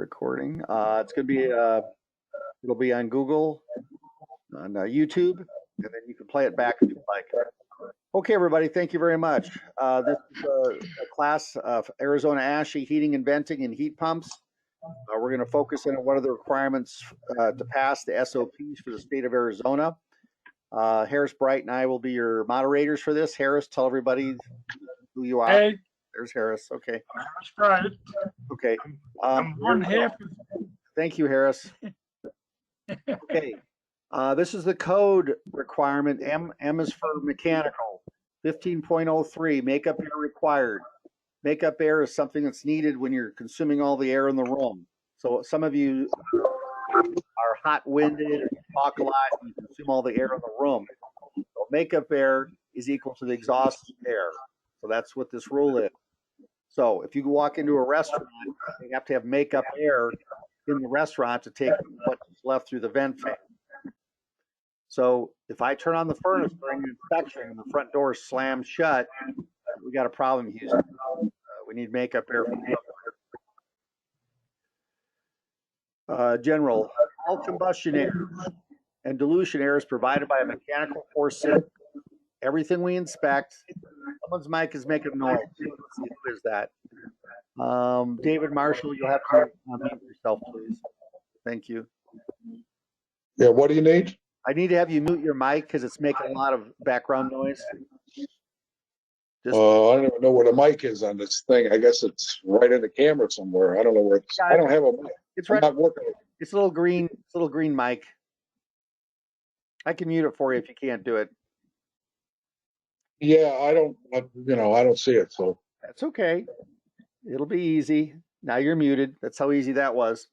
recording. It's going to be, it'll be on Google, on YouTube, and then you can play it back if you like. Okay, everybody, thank you very much. This is a class of Arizona ASHI heating and venting and heat pumps. We're going to focus in on what are the requirements to pass the SOPs for the state of Arizona. Harris Bright and I will be your moderators for this. Harris, tell everybody who you are. Hey, There's Harris. Okay. Harris Bright. Okay. I'm one half. Thank you, Harris. Okay. This is the code requirement. M is for mechanical. 15.03, makeup air required. Makeup air is something that's needed when you're consuming all the air in the room. So some of you are hot-winded, or you talk a lot, and you consume all the air in the room. So makeup air is equal to the exhaust air. So that's what this rule is. So if you walk into a restaurant, you have to have makeup air in the restaurant to take what's left through the vent fan. So if I turn on the furnace during the inspection and the front door is slammed shut, we got a problem, Houston. We need makeup air. General, all combustion air and dilution air is provided by a mechanical force system. Everything we inspect, someone's mic is making noise. Let's see who is that. David Marshall, you'll have to unmute yourself, please. Thank you. Yeah, what do you need? I need to have you mute your mic because it's making a lot of background noise. I don't even know where the mic is on this thing. I guess it's right in the camera somewhere. I don't know where it's. I don't have a mic. It's right. I'm not working. It's a little green. It's a little green mic. I can mute it for you if you can't do it. Yeah, I don't. I don't see it. So that's okay. It'll be easy. Now you're muted. That's how easy that was.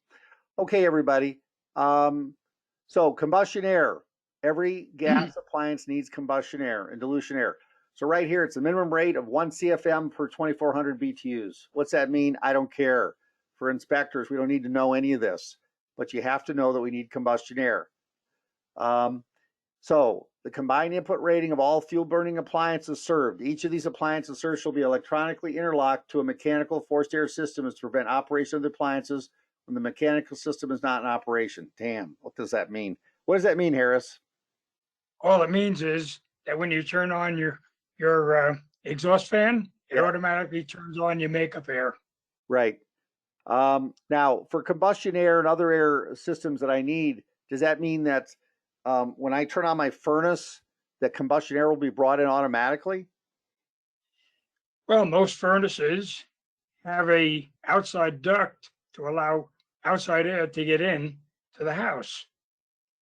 Okay, everybody. So combustion air. Every gas appliance needs combustion air and dilution air. So right here, it's a minimum rate of 1 CFM per 2,400 BTUs. What's that mean? I don't care. For inspectors, we don't need to know any of this, but you have to know that we need combustion air. So the combined input rating of all fuel burning appliances served. Each of these appliances served shall be electronically interlocked to a mechanical forced air system to prevent operation of the appliances when the mechanical system is not in operation. Damn, what does that mean? What does that mean, Harris? All it means is that when you turn on your exhaust fan, it automatically turns on your makeup air. Right. Now, for combustion air and other air systems that I need, does that mean that when I turn on my furnace, that combustion air will be brought in automatically? Well, most furnaces have a outside duct to allow outside air to get in to the house.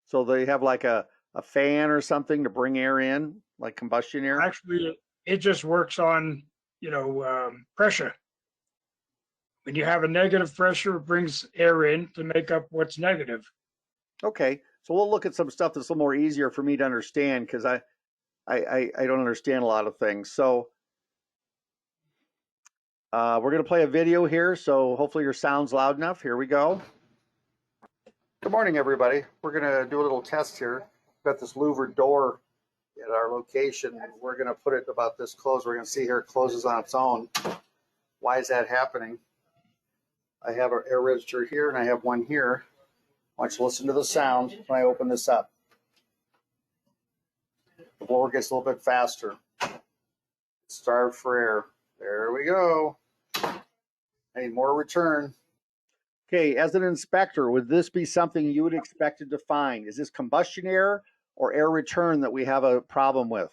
So they have like a fan or something to bring air in, like combustion air? Actually, it just works on, pressure. When you have a negative pressure, it brings air in to make up what's negative. Okay, so we'll look at some stuff that's a little more easier for me to understand because I don't understand a lot of things. So we're going to play a video here, so hopefully your sound's loud enough. Here we go. Good morning, everybody. We're going to do a little test here. We've got this louvered door at our location. We're going to put it about this close. We're going to see here it closes on its own. Why is that happening? I have an air register here, and I have one here. I want you to listen to the sound when I open this up. The blower gets a little bit faster. Starved for air. There we go. I need more return. Okay, as an inspector, would this be something you would expect to find? Is this combustion air or air return that we have a problem with?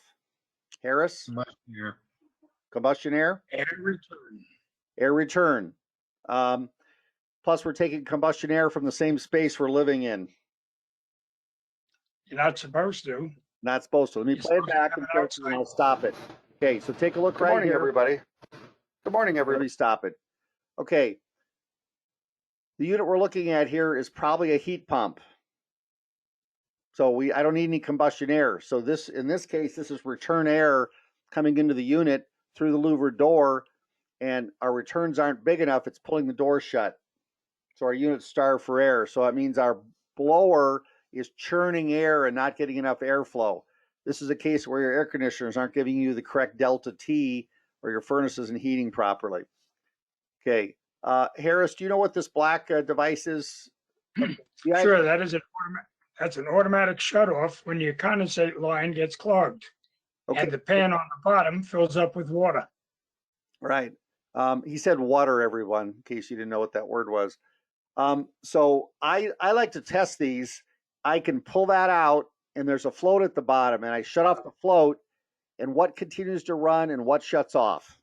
Harris? Combustion air. Combustion air? Air return. Air return. Plus, we're taking combustion air from the same space we're living in. You're not supposed to. Not supposed to. Let me play it back and I'll stop it. Okay, so take a look right here. Good morning, everybody. Good morning, everybody. Stop it. Okay. The unit we're looking at here is probably a heat pump. So I don't need any combustion air. So in this case, this is return air coming into the unit through the louvered door, and our returns aren't big enough. It's pulling the door shut. So our unit's starved for air. So that means our blower is churning air and not getting enough airflow. This is a case where your air conditioners aren't giving you the correct delta T, or your furnace isn't heating properly. Okay, Harris, do you know what this black device is? Yeah, Sure, that's an automatic shutoff when your condensate line gets clogged okay, and the pan on the bottom fills up with water. right. He said water, everyone, in case you didn't know what that word was. So I like to test these. I can pull that out, and there's a float at the bottom, and I shut off the float, and what continues to run and what shuts off?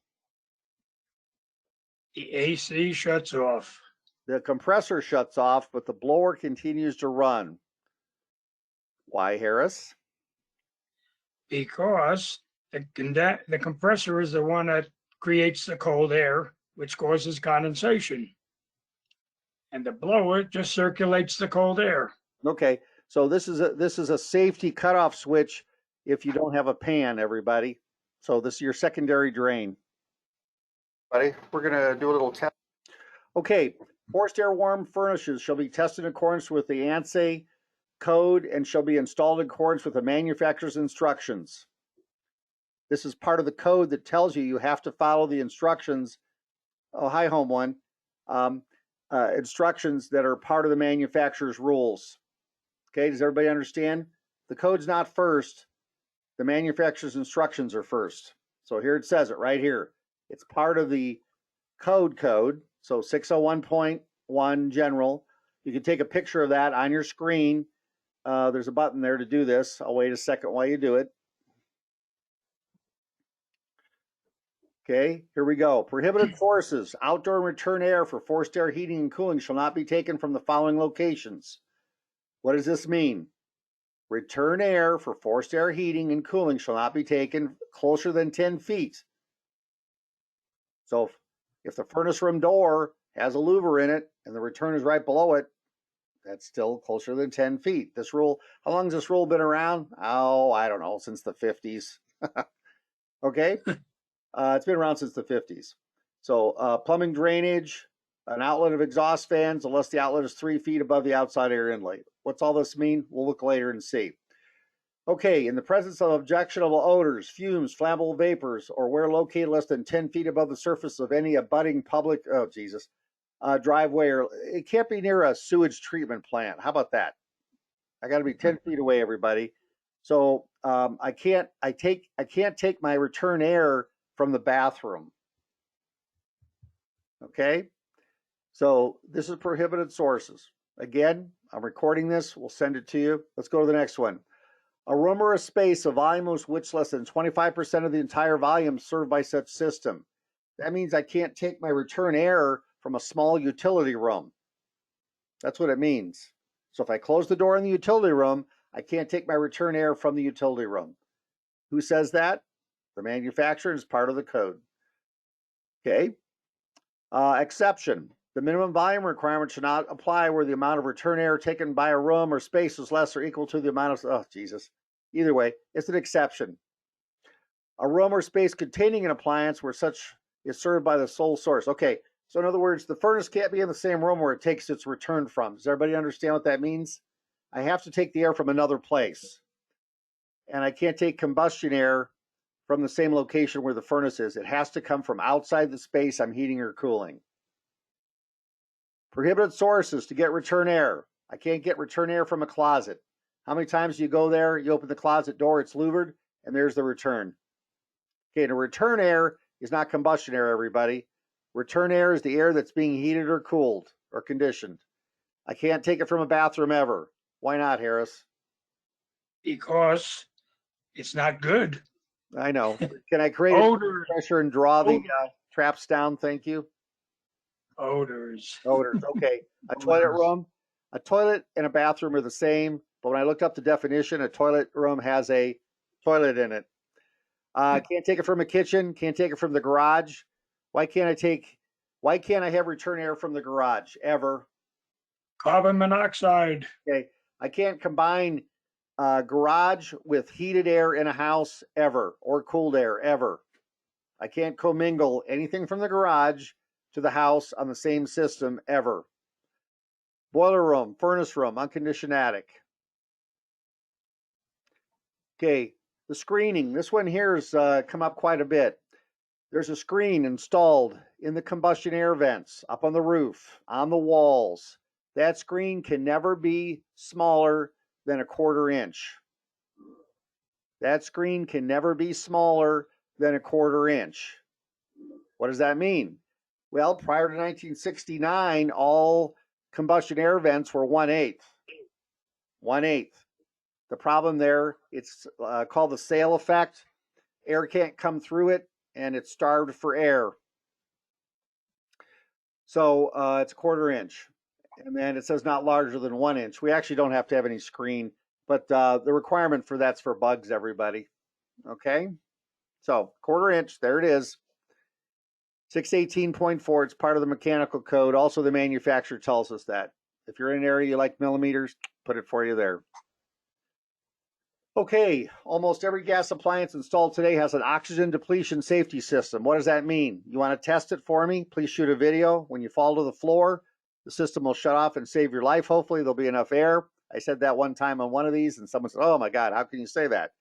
The AC shuts off The compressor shuts off, but the blower continues to run. Why, Harris? because the compressor is the one that creates the cold air, which causes condensation. And the blower just circulates the cold air. Okay, so this is a safety cutoff switch if you don't have a pan, everybody. So this is your secondary drain. Buddy, we're gonna do a little test. Okay, forced air warm furnaces shall be tested in accordance with the ANSI code and shall be installed in accordance with the manufacturer's instructions. This is part of the code that tells you have to follow the instructions. Oh, hi, home one. Instructions that are part of the manufacturer's rules. Okay, does everybody understand? The code's not first. The manufacturer's instructions are first. So here it says it right here. It's part of the code. So 601.1 general. You can take a picture of that on your screen. There's a button there to do this. I'll wait a second while you do it. Okay, here we go. Prohibited forces. Outdoor and return air for forced air heating and cooling shall not be taken from the following locations. What does this mean? Return air for forced air heating and cooling shall not be taken closer than 10 feet. So if the furnace room door has a louver in it and the return is right below it, that's still closer than 10 feet. This rule, how long has this rule been around? Oh, I don't know, since the 50s. Okay, it's been around since the 50s. So plumbing drainage, an outlet of exhaust fans, unless the outlet is 3 feet above the outside air inlet. What's all this mean? We'll look later and see. Okay, in the presence of objectionable odors, fumes, flammable vapors, or where located less than 10 feet above the surface of any abutting public, driveway, or it can't be near a sewage treatment plant. How about that? I got to be 10 feet away, everybody. So I can't take my return air from the bathroom. Okay, so this is prohibited sources. Again, I'm recording this. We'll send it to you. Let's go to the next one. A room or a space, a volume of which less than 25% of the entire volume served by such system. That means I can't take my return air from a small utility room. That's what it means. So if I close the door in the utility room, I can't take my return air from the utility room. Who says that? The manufacturer is part of the code. Okay. Exception. The minimum volume requirement should not apply where the amount of return air taken by a room or space is less or equal to the amount of, oh, Jesus. Either way, it's an exception. A room or space containing an appliance where such is served by the sole source. Okay, so in other words, the furnace can't be in the same room where it takes its return from. Does everybody understand what that means? I have to take the air from another place. And I can't take combustion air from the same location where the furnace is. It has to come from outside the space I'm heating or cooling. Prohibited sources to get return air. I can't get return air from a closet. How many times do you go there, you open the closet door, it's louvered, and there's the return. Okay, the return air is not combustion air, everybody. Return air is the air that's being heated or cooled or conditioned. I can't take it from a bathroom ever. Why not, Harris? Because it's not good. I know. Can I create Odors. pressure and draw the traps down? Thank you. Odors. Odors. Okay. A toilet room. A toilet and a bathroom are the same, but when I looked up the definition, a toilet room has a toilet in it. Can't take it from a kitchen. Can't take it from the garage. Why can't I have return air from the garage ever? Carbon monoxide. Okay. I can't combine garage with heated air in a house ever, or cooled air ever. I can't commingle anything from the garage to the house on the same system ever. Boiler room, furnace room, unconditioned attic. Okay, the screening. This one here has come up quite a bit. there's a screen installed in the combustion air vents, up on the roof, on the walls. That screen can never be smaller than a 1/4 inch. That screen can never be smaller than a 1/4 inch. What does that mean? Well, prior to 1969, all combustion air vents were 1/8. 1/8. The problem there, it's called the sail effect. Air can't come through it, and it's starved for air. So it's a 1/4 inch. And then it says not larger than 1 inch. We actually don't have to have any screen, but the requirement for that's for bugs, everybody. Okay? So 1/4 inch, there it is. 618.4, it's part of the mechanical code. Also, the manufacturer tells us that. If you're in an area you like millimeters, put it for you there. Okay, almost every gas appliance installed today has an oxygen depletion safety system. What does that mean? You want to test it for me? Please shoot a video. When you fall to the floor, the system will shut off and save your life. Hopefully there'll be enough air. I said that one time on one of these and someone said, oh my God, how can you say that?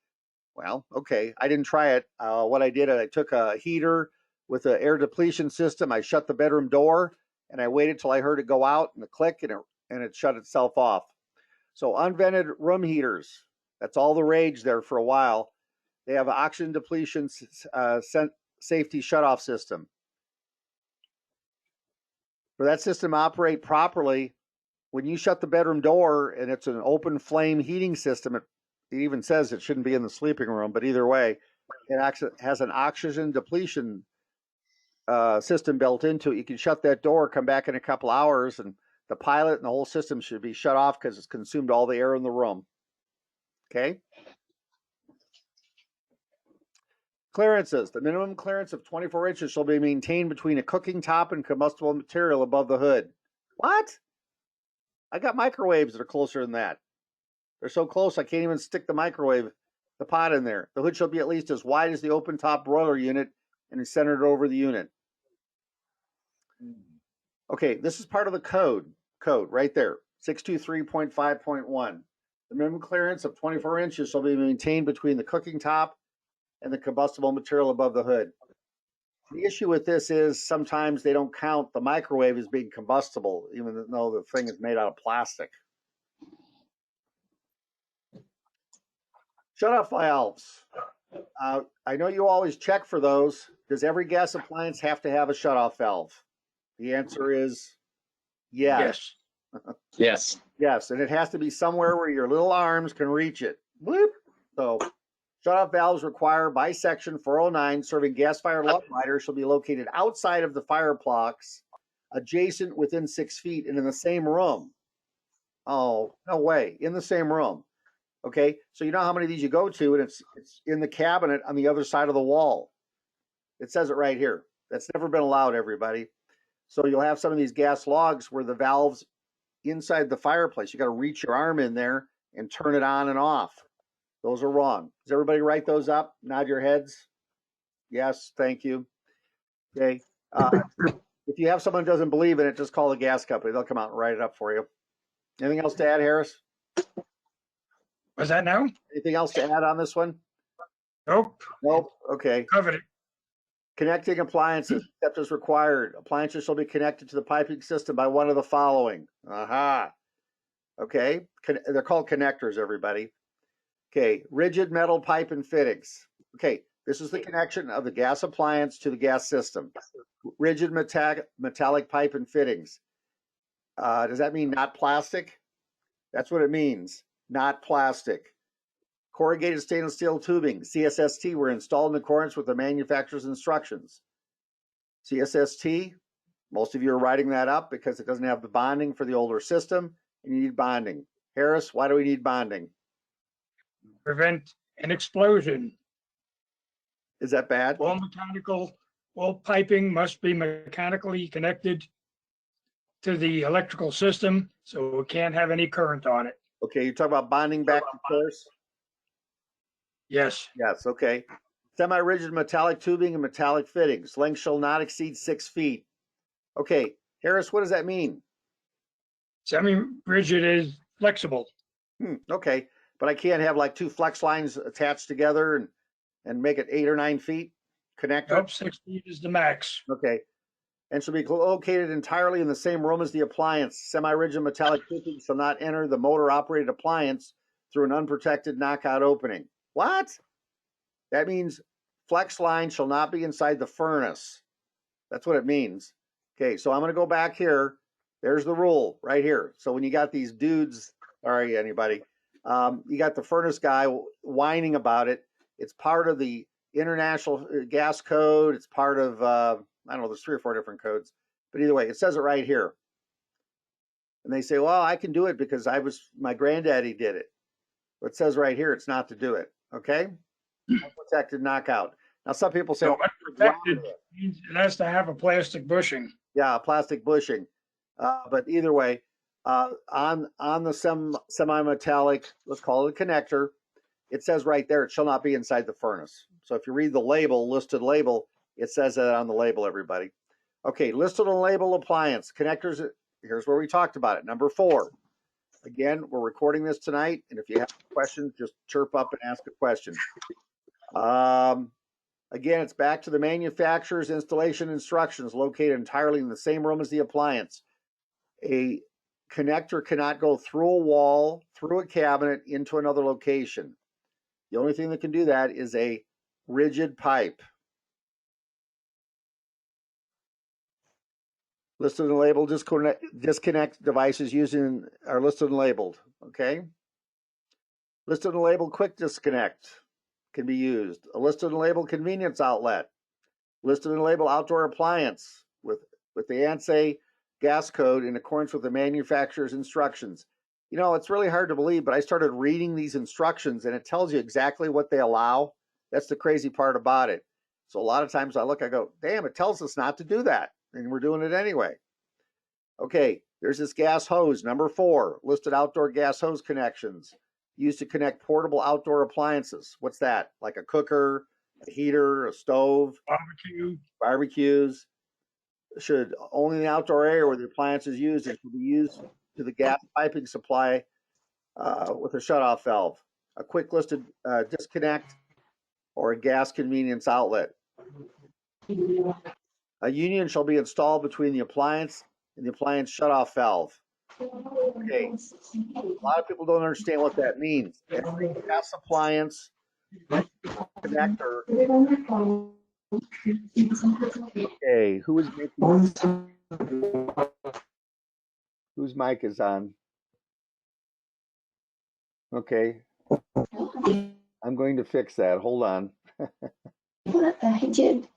Well, okay, I didn't try it. What I did, I took a heater with an air depletion system. I shut the bedroom door and I waited till I heard it go out and the click and it shut itself off. So unvented room heaters, that's all the rage there for a while. They have an oxygen depletion safety shutoff system. For that system to operate properly, when you shut the bedroom door and it's an open flame heating system, it even says it shouldn't be in the sleeping room, but either way, it has an oxygen depletion system built into it. You can shut that door, come back in a couple hours, and the pilot and the whole system should be shut off because it's consumed all the air in the room. Okay. Clearances. The minimum clearance of 24 inches shall be maintained between a cooking top and combustible material above the hood. What? I got microwaves that are closer than that. They're so close I can't even stick the pot in there. The hood shall be at least as wide as the open top broiler unit and is centered over the unit. Okay, this is part of the code right there, 623.5.1. The minimum clearance of 24 inches shall be maintained between the cooking top and the combustible material above the hood. The issue with this is sometimes they don't count the microwave as being combustible, even though the thing is made out of plastic. Shutoff valves. I know you always check for those. Does every gas appliance have to have a shutoff valve? The answer is yes. Yes. Yes, and it has to be somewhere where your little arms can reach it. Bloop. So shutoff valves require by section 409 serving gas-fired log lighters shall be located outside of the fire blocks, adjacent within 6 feet and in the same room. Oh, no way, in the same room. Okay, so you know how many of these you go to, and it's in the cabinet on the other side of the wall. It says it right here. That's never been allowed, everybody. So you'll have some of these gas logs where the valve's inside the fireplace. You got to reach your arm in there and turn it on and off. Those are wrong. Does everybody write those up? Nod your heads. Yes, thank you. Okay. If you have someone who doesn't believe in it, just call the gas company. They'll come out and write it up for you. Anything else to add, Harris? Was that now? Anything else to add on this one? Nope. Nope. Okay. Covered it. Connecting appliances, except as required. Appliances shall be connected to the piping system by one of the following. Aha. Okay. They're called connectors, everybody. Okay. Rigid metal pipe and fittings. Okay. This is the connection of the gas appliance to the gas system. Rigid metallic pipe and fittings. Does that mean not plastic? That's what it means. Not plastic. Corrugated stainless steel tubing, CSST, were installed in accordance with the manufacturer's instructions. CSST, most of you are writing that up because it doesn't have the bonding for the older system, and you need bonding. Harris, why do we need bonding? Prevent an explosion. Is that bad? All piping must be mechanically connected to the electrical system, so it can't have any current on it. Okay, you talk about bonding back to force? Yes. Yes, okay. Semi-rigid metallic tubing and metallic fittings. Length shall not exceed 6 feet. Okay, Harris, what does that mean? Semi-rigid is flexible. Okay, but I can't have like two flex lines attached together and make it 8 or 9 feet? connector? Nope, 6 feet is the max. Okay. And shall be located entirely in the same room as the appliance. Semi-rigid metallic tubing shall not enter the motor-operated appliance through an unprotected knockout opening. What? That means flex line shall not be inside the furnace. That's what it means. Okay, so I'm going to go back here. There's the rule right here. So when you got these dudes, sorry, anybody, you got the furnace guy whining about it. It's part of the International Gas Code. It's part of, I don't know, there's 3 or 4 different codes. But either way, it says it right here. And they say, well, I can do it because my granddaddy did it. But it says right here, it's not to do it. Okay? Unprotected knockout. Now, some people say, So unprotected means it has to have a plastic bushing. yeah, plastic bushing. But either way, on the semi-metallic, let's call it a connector, it says right there, it shall not be inside the furnace. So if you read the label, listed label, it says that on the label, everybody. Okay, listed on label appliance. Connectors, here's where we talked about it. Number 4. Again, we're recording this tonight, and if you have questions, just chirp up and ask a question. Again, it's back to the manufacturer's installation instructions located entirely in the same room as the appliance. A connector cannot go through a wall, through a cabinet, into another location. The only thing that can do that is a rigid pipe. Listed and labeled disconnect devices using are listed and labeled. Okay. Listed and labeled quick disconnect can be used. A listed and labeled convenience outlet. Listed and labeled outdoor appliance with the ANSI gas code in accordance with the manufacturer's instructions. You know, it's really hard to believe, but I started reading these instructions and it tells you exactly what they allow. That's the crazy part about it. So a lot of times I go, damn, it tells us not to do that. And we're doing it anyway. Okay, there's this gas hose, number 4, listed outdoor gas hose connections used to connect portable outdoor appliances. What's that? Like a cooker, a heater, a stove, barbecues. Should only in the outdoor area where the appliance is used, it should be used to the gas piping supply with a shutoff valve. A quick listed disconnect or a gas convenience outlet. A union shall be installed between the appliance and the appliance shutoff valve. Okay, a lot of people don't understand what that means. Every gas appliance connector. Okay, whose mic is on? Okay, I'm going to fix that. Hold on. I did.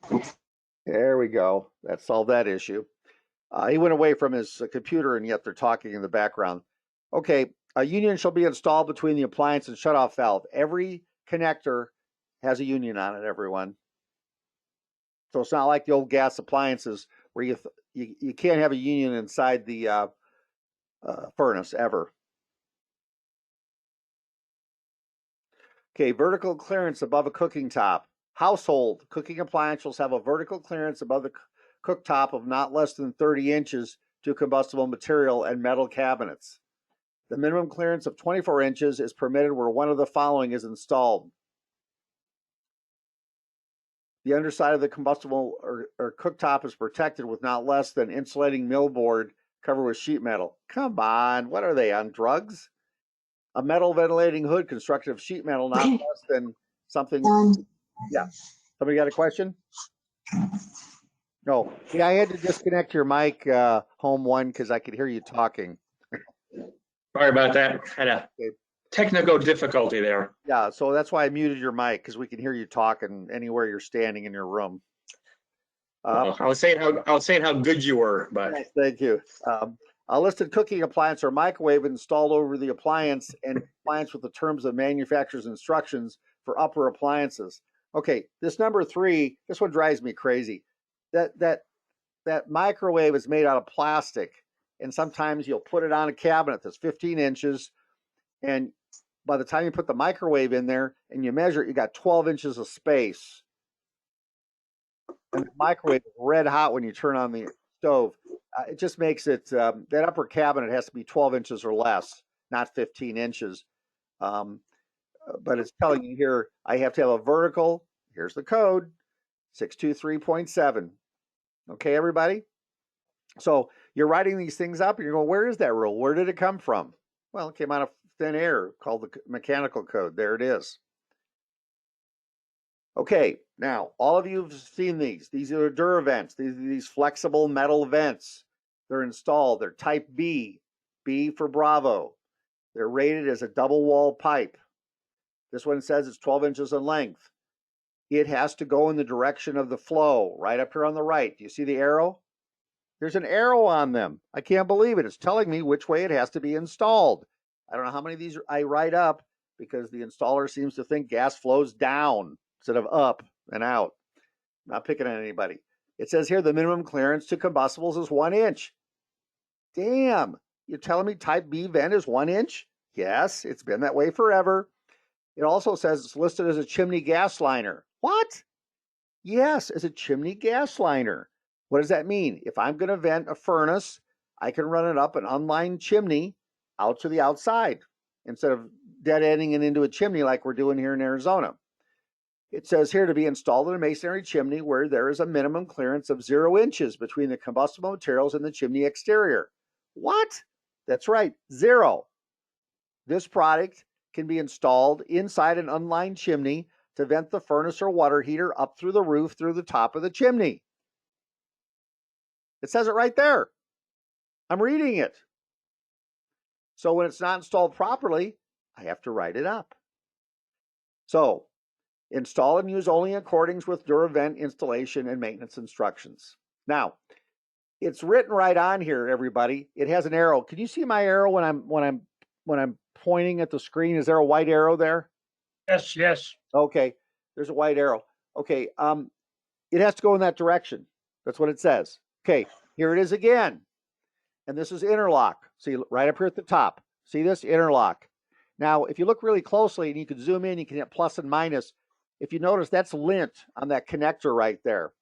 There we go. That solved that issue. He went away from his computer, and yet they're talking in the background. Okay, a union shall be installed between the appliance and shutoff valve. Every connector has a union on it, everyone. So it's not like the old gas appliances where you can't have a union inside the furnace ever. Okay, vertical clearance above a cooking top. Household cooking appliances have a vertical clearance above the cooktop of not less than 30 inches to combustible material and metal cabinets. The minimum clearance of 24 inches is permitted where one of the following is installed. The underside of the combustible or cooktop is protected with not less than insulating millboard covered with sheet metal. Come on, what are they, on drugs? A metal ventilating hood constructed of sheet metal, not less than something. Yeah. Somebody got a question? No. Yeah, I had to disconnect your mic, home one, because I could hear you talking. Sorry about that. Had a technical difficulty there. Yeah, so that's why I muted your mic, because we can hear you talking anywhere you're standing in your room. I was saying how good you were, but Yes, thank you. A listed cooking appliance or microwave installed over the appliance and compliance with the terms of manufacturer's instructions for upper appliances. Okay, this number 3, this one drives me crazy. That microwave is made out of plastic, and sometimes you'll put it on a cabinet that's 15 inches, and by the time you put the microwave in there and you measure it, you got 12 inches of space. And the microwave is red hot when you turn on the stove. It just makes it, that upper cabinet has to be 12 inches or less, not 15 inches. But it's telling you here, I have to have a vertical, here's the code, 623.7. Okay, everybody? So you're writing these things up and you're going, where is that rule? Where did it come from? Well, it came out of thin air called the mechanical code. There it is. Okay, now all of you have seen these. These are Duravents. These are these flexible metal vents. They're installed. They're type B, B for Bravo. They're rated as a double wall pipe. This one says it's 12 inches in length. It has to go in the direction of the flow, right up here on the right. Do you see the arrow? There's an arrow on them. I can't believe it. It's telling me which way it has to be installed. I don't know how many of these I write up because the installer seems to think gas flows down instead of up and out. I'm not picking on anybody. It says here the minimum clearance to combustibles is 1 inch. Damn, you're telling me type B vent is 1 inch? Yes, it's been that way forever. It also says it's listed as a chimney gas liner. What? Yes, as a chimney gas liner. What does that mean? If I'm going to vent a furnace, I can run it up an unlined chimney out to the outside instead of dead ending it into a chimney like we're doing here in Arizona. It says here to be installed in a masonry chimney where there is a minimum clearance of 0 inches between the combustible materials and the chimney exterior. What? That's right, 0. This product can be installed inside an unlined chimney to vent the furnace or water heater up through the roof through the top of the chimney. It says it right there. I'm reading it. So when it's not installed properly, I have to write it up. So install and use only in accordance with Duravent installation and maintenance instructions. Now, it's written right on here, everybody. It has an arrow. Can you see my arrow when I'm pointing at the screen? Is there a white arrow there? Yes, yes. Okay, there's a white arrow. Okay, it has to go in that direction. That's what it says. Okay, here it is again. And this is interlock. See, right up here at the top. See this? Interlock. Now, if you look really closely, and you can zoom in, you can hit plus and minus. If you notice, that's lint on that connector right there.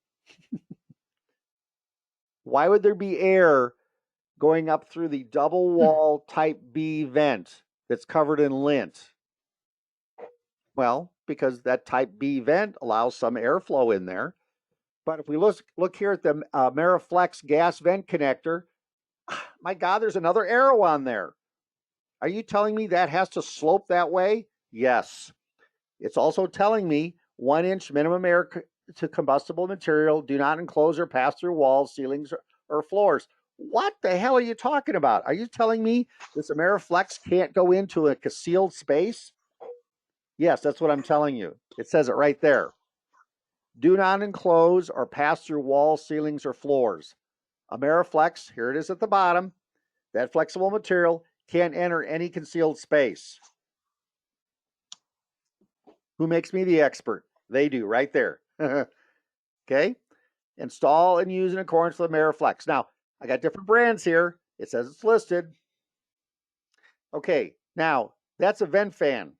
Why would there be air going up through the double wall type B vent that's covered in lint? Well, because that type B vent allows some airflow in there. But if we look here at the Ameriflex gas vent connector, my God, there's another arrow on there. Are you telling me that has to slope that way? Yes. It's also telling me 1 inch minimum air to combustible material. Do not enclose or pass through walls, ceilings, or floors. What the hell are you talking about? Are you telling me this Ameriflex can't go into a concealed space? Yes, that's what I'm telling you. It says it right there. Do not enclose or pass through walls, ceilings, or floors. Ameriflex, here it is at the bottom. That flexible material can't enter any concealed space. Who makes me the expert? They do, right there. Okay? Install and use in accordance with Ameriflex. Now, I got different brands here. It says it's listed. Okay, now, that's a vent fan,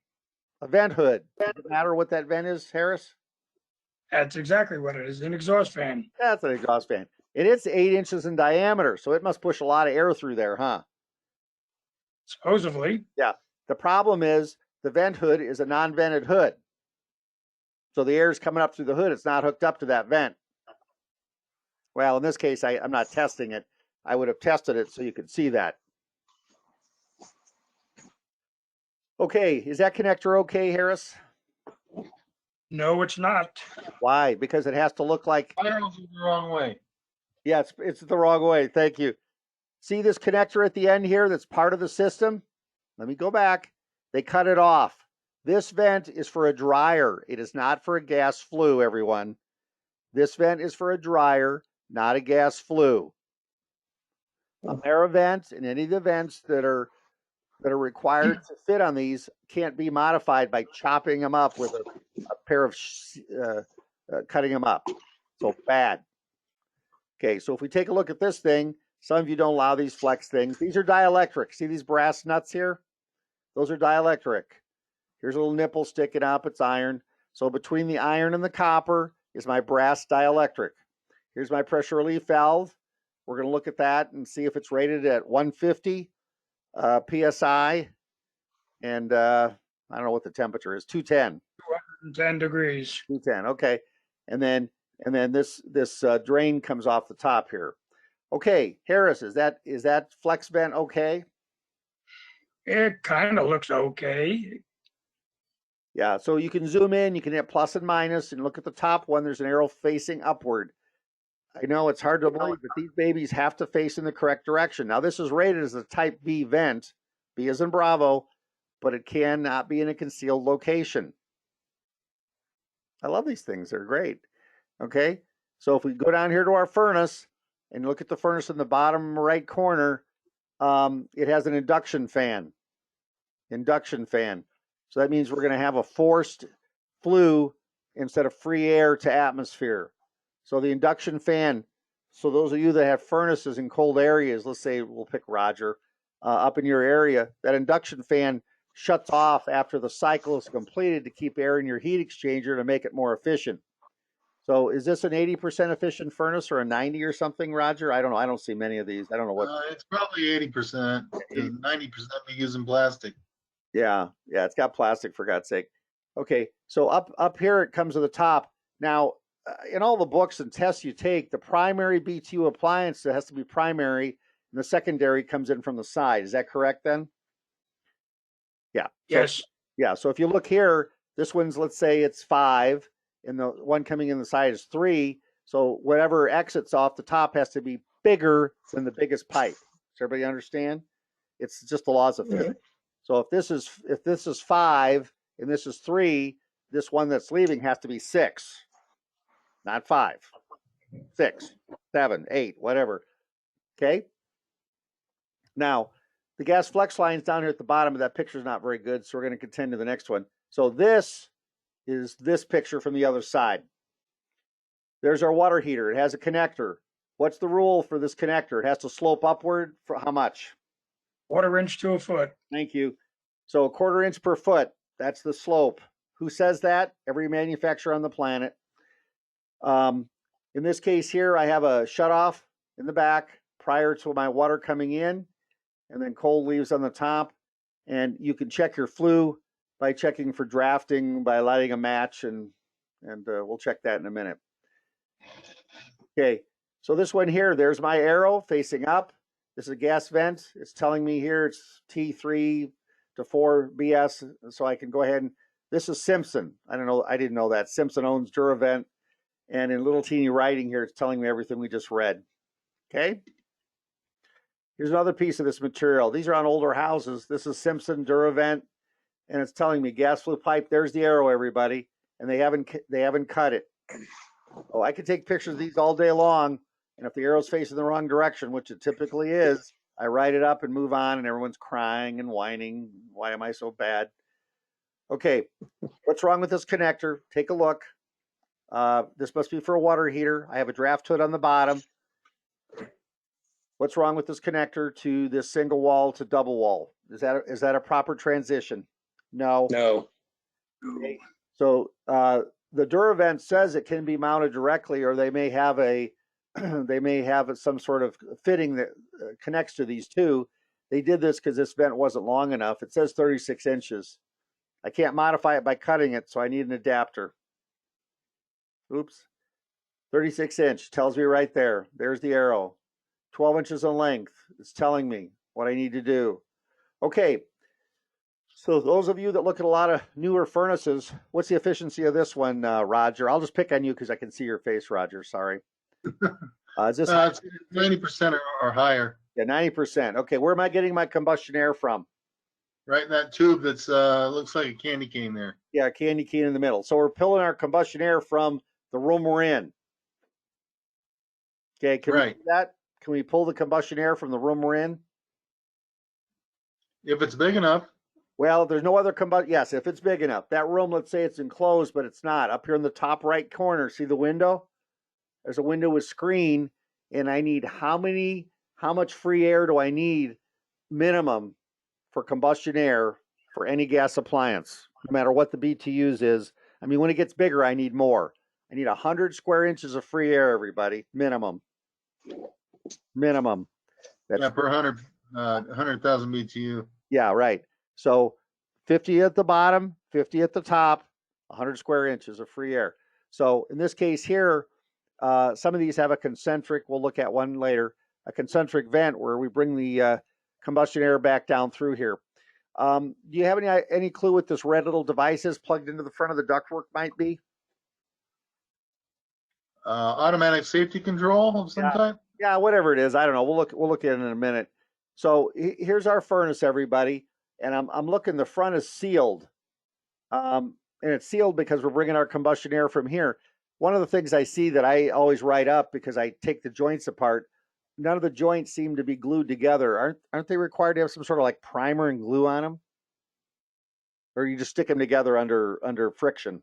a vent hood. Does it matter what that vent is, Harris? That's exactly what it is, an exhaust fan. That's an exhaust fan. And it's 8 inches in diameter, so it must push a lot of air through there, huh? Supposedly. Yeah. The problem is the vent hood is a non-vented hood. So the air is coming up through the hood. It's not hooked up to that vent. Well, in this case, I'm not testing it. I would have tested it so you could see that. Okay, is that connector okay, Harris? No, it's not. Why? Because it has to look like... I don't know if it's the wrong way. Yeah, it's the wrong way. Thank you. See this connector at the end here that's part of the system? Let me go back. They cut it off. This vent is for a dryer. It is not for a gas flue, everyone. This vent is for a dryer, not a gas flue. Amerivent and any of the vents that are required to fit on these can't be modified by chopping them up with a pair of cutting them up. So bad. Okay, so if we take a look at this thing, some of you don't allow these flex things. These are dielectric. See these brass nuts here? Those are dielectric. Here's a little nipple sticking up. It's iron. So between the iron and the copper is my brass dielectric. Here's my pressure relief valve. We're going to look at that and see if it's rated at 150 PSI. And I don't know what the temperature is, 210. 210 degrees. 210, okay. And then and then this drain comes off the top here. Okay, Harris, is that flex vent okay? It kind of looks okay. Yeah, so you can zoom in, you can hit plus and minus, and look at the top one. There's an arrow facing upward. I know it's hard to believe, but these babies have to face in the correct direction. Now, this is rated as a type B vent, B as in Bravo, but it cannot be in a concealed location. I love these things. They're great. Okay, so if we go down here to our furnace and look at the furnace in the bottom right corner, it has an induction fan. Induction fan. So that means we're going to have a forced flue instead of free air to atmosphere. So the induction fan, so those of you that have furnaces in cold areas, let's say we'll pick Roger, up in your area, that induction fan shuts off after the cycle is completed to keep air in your heat exchanger to make it more efficient. So is this an 80% efficient furnace or a 90 or something, Roger? I don't know. I don't see many of these. I don't know what. It's probably 80%. 90% be using plastic. Yeah, it's got plastic for God's sake. Okay, so up here it comes to the top. Now, in all the books and tests you take, the primary BTU appliance that has to be primary, and the secondary comes in from the side. Is that correct then? Yeah. Yes. Yeah. So if you look here, this one's, let's say it's 5, and the one coming in the side is 3. So whatever exits off the top has to be bigger than the biggest pipe. Does everybody understand? It's just the laws of physics. So if this is 5 and this is 3, this one that's leaving has to be 6, not 5, 6, 7, 8, whatever. Okay. Now, the gas flex line's down here at the bottom of that picture is not very good, so we're going to continue to the next one. So this is this picture from the other side. There's our water heater. It has a connector. What's the rule for this connector? It has to slope upward for how much? 1/4 inch to a foot. Thank you. So 1/4 inch per foot. That's the slope. Who says that? Every manufacturer on the planet. In this case here, I have a shutoff in the back prior to my water coming in, and then cold leaves on the top. And you can check your flue by checking for drafting by lighting a match, and we'll check that in a minute. Okay, so this one here, there's my arrow facing up. This is a gas vent. It's telling me here it's T3 to 4 BS, so I can go ahead and, this is Simpson. I don't know, I didn't know that. Simpson owns Duravent, and in little teeny writing here, it's telling me everything we just read. Okay? Here's another piece of this material. These are on older houses. This is Simpson Duravent, and it's telling me gas flue pipe. There's the arrow, everybody, and they haven't cut it. Oh, I could take pictures of these all day long, and if the arrow's facing the wrong direction, which it typically is, I write it up and move on, and everyone's crying and whining. Why am I so bad? Okay, what's wrong with this connector? Take a look. This must be for a water heater. I have a draft hood on the bottom. What's wrong with this connector to this single wall to double wall? Is that a proper transition? No. No. Okay. So the Duravent says it can be mounted directly, or they may have some sort of fitting that connects to these two. They did this because this vent wasn't long enough. It says 36 inches. I can't modify it by cutting it, so I need an adapter. Oops. 36 inch tells me right there. There's the arrow. 12 inches in length. It's telling me what I need to do. Okay. So those of you that look at a lot of newer furnaces, what's the efficiency of this one, Roger? I'll just pick on you because I can see your face, Roger. Sorry. Is this 90% or higher? Yeah, 90%. Okay, where am I getting my combustion air from? Right in that tube that's looks like a candy cane there. Yeah, candy cane in the middle. So we're pulling our combustion air from the room we're in. Okay, can we do that? Can we pull the combustion air from the room we're in? If it's big enough. Well, there's no other combustion. Yes, if it's big enough. That room, let's say it's enclosed, but it's not. Up here in the top right corner, see the window? There's a window with screen, and I need how much free air do I need minimum for combustion air for any gas appliance, no matter what the BTUs is. I mean, when it gets bigger, I need more. I need 100 square inches of free air, everybody, minimum. Minimum. That's per 100,000 BTU. Yeah, right. So 50 at the bottom, 50 at the top, 100 square inches of free air. So in this case here, Some of these have a concentric. We'll look at one later. A concentric vent where we bring the combustion air back down through here. Do you have any clue what this red little device is plugged into the front of the ductwork might be? Automatic safety control of some Yeah. type? Yeah, whatever it is, I don't know. We'll look at it in a minute. So here's our furnace, everybody, and I'm looking. The front is sealed, and it's sealed because we're bringing our combustion air from here. One of the things I see that I always write up because I take the joints apart. None of the joints seem to be glued together. Aren't they required to have some sort of like primer and glue on them, or you just stick them together under friction?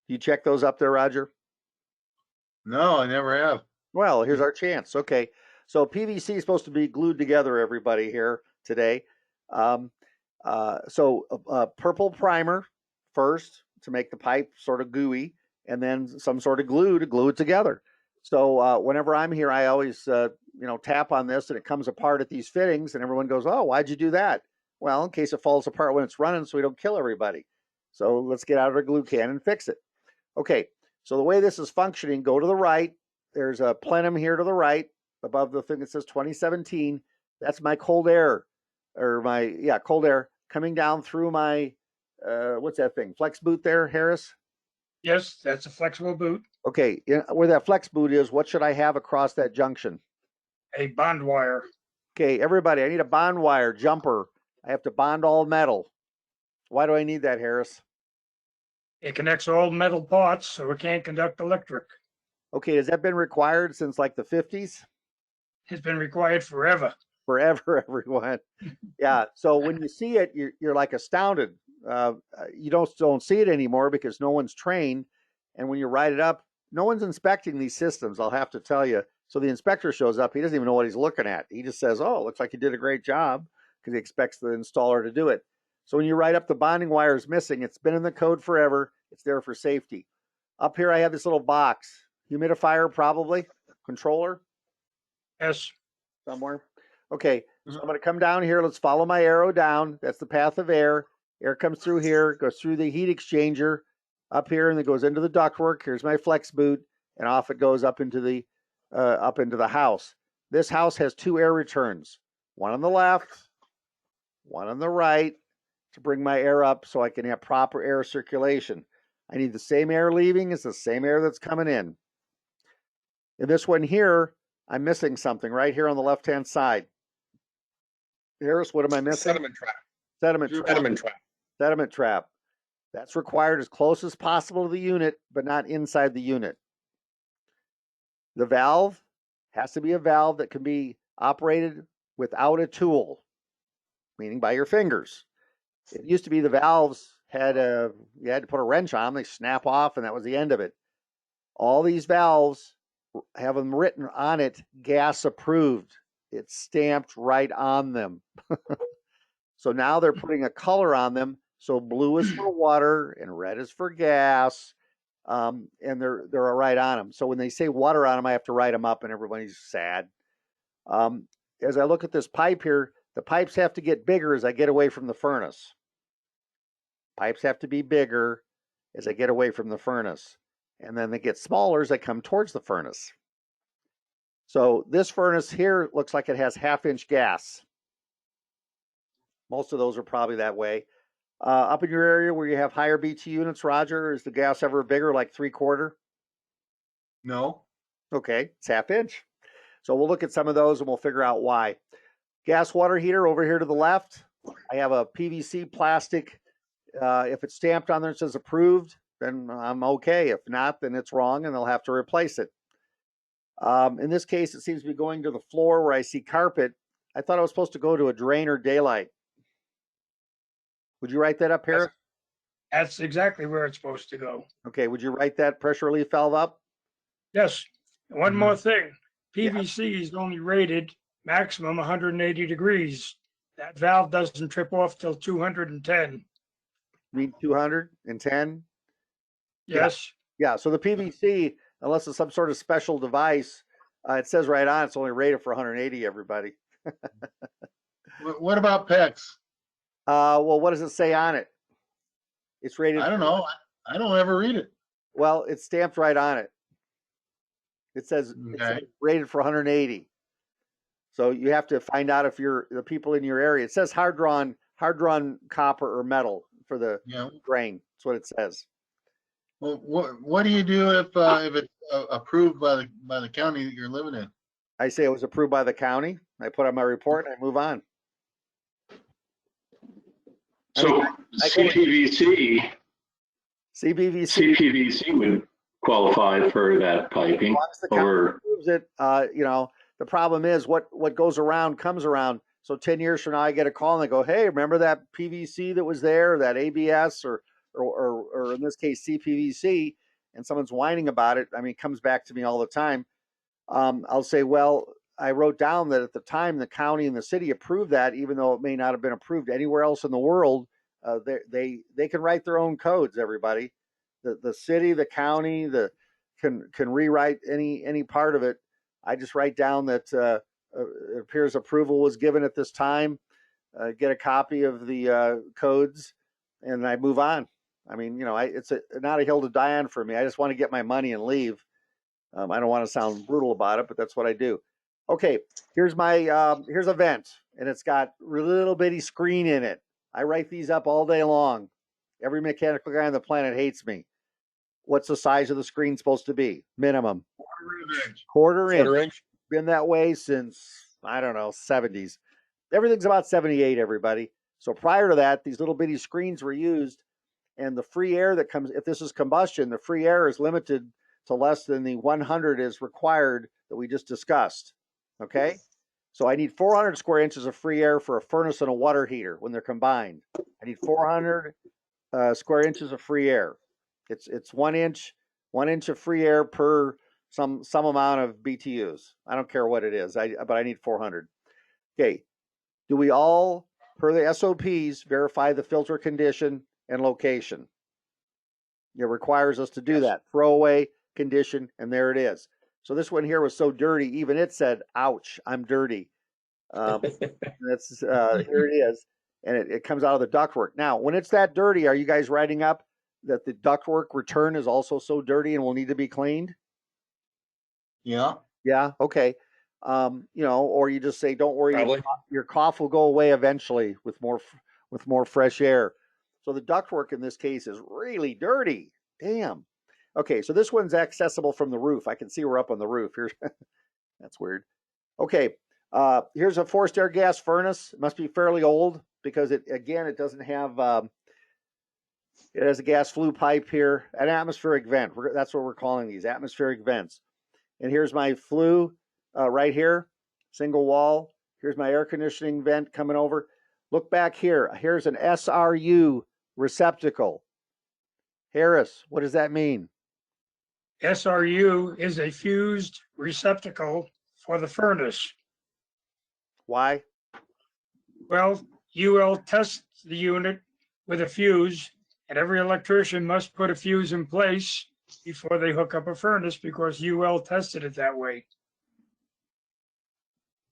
You check those up there, Roger? No, I never have. Well, here's our chance. Okay. So PVC is supposed to be glued together, everybody here today. Purple primer first to make the pipe sort of gooey, and then some sort of glue to glue it together. So whenever I'm here, I always tap on this and it comes apart at these fittings, and everyone goes, "Oh, why'd you do that?" Well, in case it falls apart when it's running, so we don't kill everybody. So let's get out our glue can and fix it. Okay. So the way this is functioning, go to the right. There's a plenum here to the right above the thing that says 2017. That's my cold air, cold air coming down through my, what's that thing? Flex boot there, Harris? Yes, that's a flexible boot, Okay, where that flex boot is, what should I have across that junction? a bond wire. Okay, everybody, I need a bond wire jumper. I have to bond all metal. Why do I need that, Harris? It connects all metal parts, so it can't conduct electric. Okay, has that been required since like the 50s? It's been required forever. Forever, everyone. Yeah. So when you see it, you're like astounded. You don't see it anymore because no one's trained. And when you write it up, no one's inspecting these systems, I'll have to tell you. So the inspector shows up. He doesn't even know what he's looking at. He just says, "Oh, looks like you did a great job," because he expects the installer to do it. So when you write up the bonding wire is missing, it's been in the code forever. It's there for safety. Up here, I have this little box. Humidifier, probably. Controller Yes, somewhere. Okay, so I'm going to come down here. Let's follow my arrow down. That's the path of air. Air comes through here, goes through the heat exchanger up here, and it goes into the ductwork. Here's my flex boot, and off it goes up into the house. This house has two air returns, one on the left, one on the right, to bring my air up so I can have proper air circulation. I need the same air leaving as the same air that's coming in. In this one here, I'm missing something right here on the left-hand side. Harris, what am I missing? Sediment trap. Sediment trap. Sediment trap. Sediment trap. That's required as close as possible to the unit, but not inside the unit. The valve has to be a valve that can be operated without a tool, meaning by your fingers. It used to be the valves you had to put a wrench on them, they snap off, and that was the end of it. All these valves have them written on it, gas approved. It's stamped right on them. So now they're putting a color on them. So blue is for water and red is for gas. And they're right on them. So when they say water on them, I have to write them up and everybody's sad. As I look at this pipe here, the pipes have to get bigger as I get away from the furnace. Pipes have to be bigger as I get away from the furnace. And then they get smaller as I come towards the furnace. So this furnace here looks like it has 1/2-inch gas. Most of those are probably that way. Up in your area where you have higher BT units, Roger, is the gas ever bigger, like 3/4? No. Okay, it's 1/2-inch. So we'll look at some of those and we'll figure out why. Gas water heater over here to the left. I have a PVC plastic. If it's stamped on there and says approved, then I'm okay. If not, then it's wrong and they'll have to replace it. In this case, it seems to be going to the floor where I see carpet. I thought it was supposed to go to a drain or daylight. Would you write that up, Harris? that's exactly where it's supposed to go. Okay, would you write that pressure relief valve up? Yes. And one Mhm. more thing, PVC is only rated maximum 180 degrees. That valve doesn't trip off till 210. Read 210? Yes, Yeah, so the PVC, unless it's some sort of special device, it says right on it's only rated for 180, everybody. What about PEX? Well, what does it say on it? It's rated. I don't know. I don't ever read it. Well, it's stamped right on it. It says Okay. rated for 180. So you have to find out if the people in your area. It says hard drawn copper or metal for the Yeah. grain. That's what it says. Well, what do you do if it's approved by the county that you're living in? I say it was approved by the county. I put on my report and I move on. So I go with CPVC CPVC. would qualify for that piping. As long as the county Or approves it, the problem is what goes around comes around. So 10 years from now, I get a call and they go, "Hey, remember that PVC that was there, that ABS or in this case CPVC?" And someone's whining about it. I mean, it comes back to me all the time. I'll say, "Well, I wrote down that at the time the county and the city approved that, even though it may not have been approved anywhere else in the world. They can write their own codes. Everybody, the city, the county, can rewrite any part of it. I just write down that it appears approval was given at this time. Get a copy of the codes, and I move on. I mean, it's not a hill to die on for me. I just want to get my money and leave. I don't want to sound brutal about it, but that's what I do. Okay, here's a vent, and it's got a little bitty screen in it. I write these up all day long. Every mechanical guy on the planet hates me. What's the size of the screen supposed to be? Minimum. Quarter inch. Been that way since, I don't know, 70s. Everything's about 78, everybody. So prior to that, these little bitty screens were used, and the free air that comes, if this is combustion, the free air is limited to less than the 100 is required that we just discussed. Okay? So I need 400 square inches of free air for a furnace and a water heater when they're combined. I need 400 square inches of free air. It's 1 inch of free air per some amount of BTUs. I don't care what it is, but I need 400. Okay. Do we all, per the SOPs, verify the filter condition and location? It requires us to do that. Throwaway, condition, and there it is. So this one here was so dirty, even it said, "Ouch, I'm dirty." That's here it is, and it comes out of the ductwork. Now, when it's that dirty, are you guys writing up that the ductwork return is also so dirty and will need to be cleaned? Yeah. Yeah. Okay. Or you just say, "Don't worry, Probably. your cough will go away eventually with more fresh air." So the ductwork in this case is really dirty. Damn. Okay, so this one's accessible from the roof. I can see we're up on the roof. Here's that's weird. Okay, here's a forced air gas furnace. It must be fairly old because it doesn't have. It has a gas flue pipe here, an atmospheric vent. That's what we're calling these, atmospheric vents. And here's my flue right here, single wall. Here's my air conditioning vent coming over. Look back here. Here's an SRU receptacle. Harris, what does that mean? SRU is a fused receptacle for the furnace. Why? Well, UL tests the unit with a fuse, and every electrician must put a fuse in place before they hook up a furnace because UL tested it that way.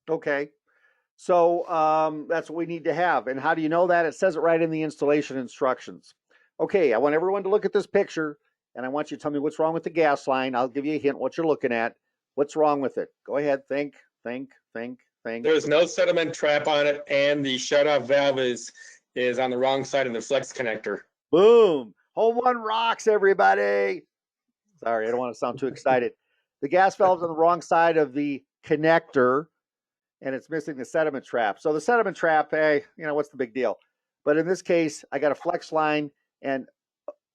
Okay. So that's what we need to have. And how do you know that? It says it right in the installation instructions. Okay, I want everyone to look at this picture, and I want you to tell me what's wrong with the gas line. I'll give you a hint what you're looking at. What's wrong with it? Go ahead, think. There's no sediment trap on it, and the shutoff valve is on the wrong side of the flex connector. Boom. Home run rocks, everybody. Sorry, I don't want to sound too excited. The gas valve's on the wrong side of the connector, and it's missing the sediment trap. So the sediment trap, hey, what's the big deal? But in this case, I got a flex line, and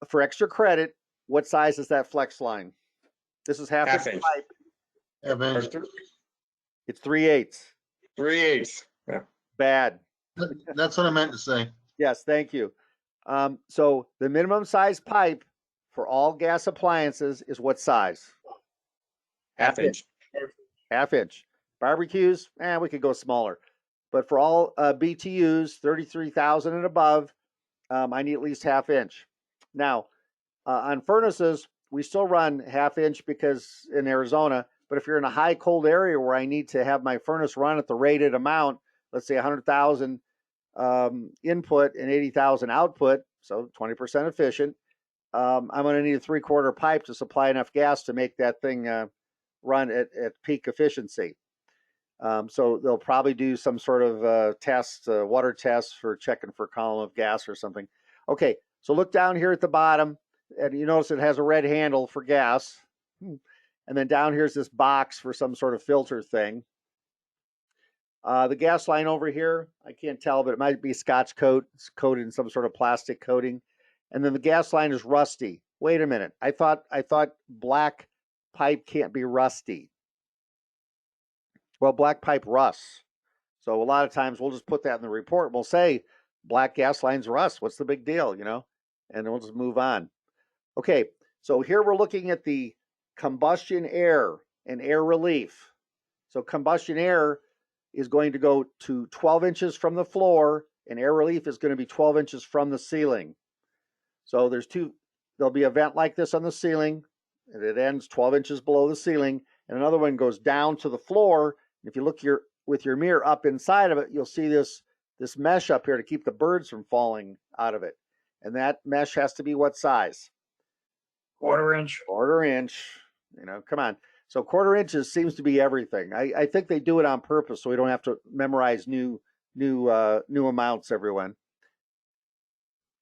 for extra credit, what size is that flex line? This is half inch pipe. Half-inch. It's 3/8. 3/8. Yeah. Bad. That's what I meant to say. Yes, thank you. So the minimum size pipe for all gas appliances is what size? Half inch. Half inch. Barbecues, we could go smaller. But for all BTUs, 33,000 and above, I need at least half inch. Now, on furnaces, we still run half inch because in Arizona, but if you're in a high cold area where I need to have my furnace run at the rated amount, let's say 100,000 input and 80,000 output, so 20% efficient, I'm going to need a 3/4 pipe to supply enough gas to make that thing run at peak efficiency. So they'll probably do some sort of test, water test for checking for column of gas or something. Okay, so look down here at the bottom, and you notice it has a red handle for gas. And then down here's this box for some sort of filter thing. The gas line over here, I can't tell, but it might be Scotch coat. It's coated in some sort of plastic coating. And then the gas line is rusty. Wait a minute. I thought black pipe can't be rusty. Well, black pipe rusts. So a lot of times we'll just put that in the report. We'll say black gas lines rust. What's the big deal, you know? And then we'll just move on. Okay, so here we're looking at the combustion air and air relief. So combustion air is going to go to 12 inches from the floor, and air relief is going to be 12 inches from the ceiling. So there'll be a vent like this on the ceiling, and it ends 12 inches below the ceiling, and another one goes down to the floor. If you look with your mirror up inside of it, you'll see this mesh up here to keep the birds from falling out of it. And that mesh has to be what size? 1/4 inch. 1/4 inch, you know, come on. So 1/4 inches seems to be everything. I think they do it on purpose so we don't have to memorize new amounts, everyone.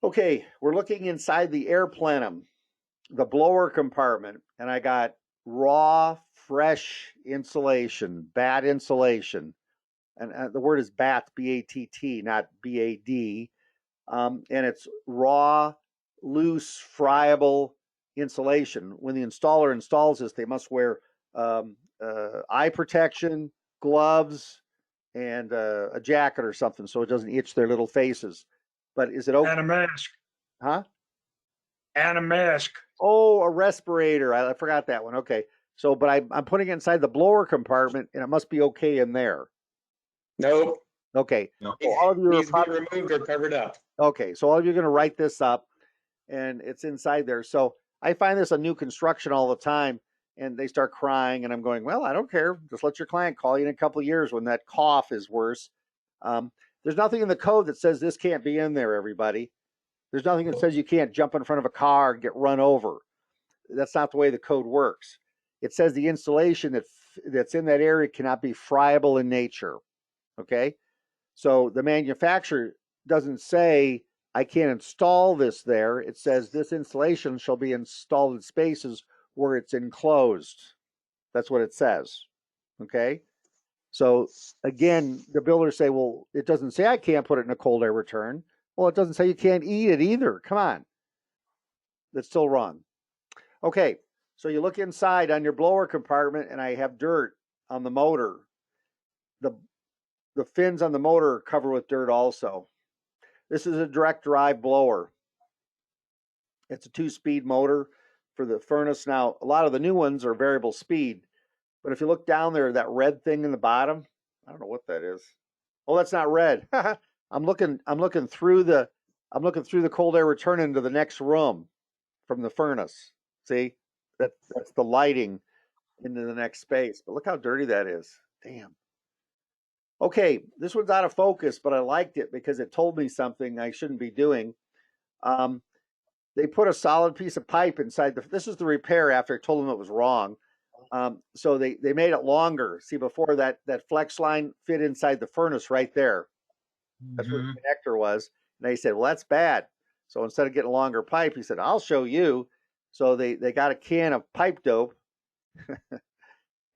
Okay, we're looking inside the air plenum, the blower compartment, and I got raw, fresh insulation, batt insulation. And the word is batt, B-A-T-T, not B-A-D. And it's raw, loose, friable insulation. When the installer installs this, they must wear eye protection, gloves, and a jacket or something so it doesn't itch their little faces. But is it okay? And a mask. Huh? And a mask. Oh, a respirator. I forgot that one. Okay. So, but I'm putting it inside the blower compartment, and it must be okay in there. Nope. Okay. No. So all of you are Needs to be probably, removed or covered up. okay. So all of you are going to write this up, and it's inside there. So I find this on new construction all the time, and they start crying, and I'm going, well, I don't care. Just let your client call you in a couple of years when that cough is worse. There's nothing in the code that says this can't be in there, everybody. There's nothing that says you can't jump in front of a car and get run over. That's not the way the code works. It says the insulation that's in that area cannot be friable in nature. Okay? So the manufacturer doesn't say, I can't install this there. It says this insulation shall be installed in spaces where it's enclosed. That's what it says. Okay? So again, the builders say, well, it doesn't say I can't put it in a cold air return. Well, it doesn't say you can't eat it either. Come on. That's still wrong. Okay, so you look inside on your blower compartment, and I have dirt on the motor. The fins on the motor are covered with dirt also. This is a direct drive blower. It's a 2-speed motor for the furnace. Now, a lot of the new ones are variable speed, but if you look down there, that red thing in the bottom, I don't know what that is. Oh, that's not red. I'm looking through the cold air return into the next room from the furnace. See, that's the lighting into the next space. But look how dirty that is. Damn. Okay, this one's out of focus, but I liked it because it told me something I shouldn't be doing. They put a solid piece of pipe inside this is the repair after I told them it was wrong. So they made it longer. See, before that flex line fit inside the furnace right there. That's where the connector was. And they said, well, that's bad. So instead of getting a longer pipe, he said, I'll show you. So they got a can of pipe dope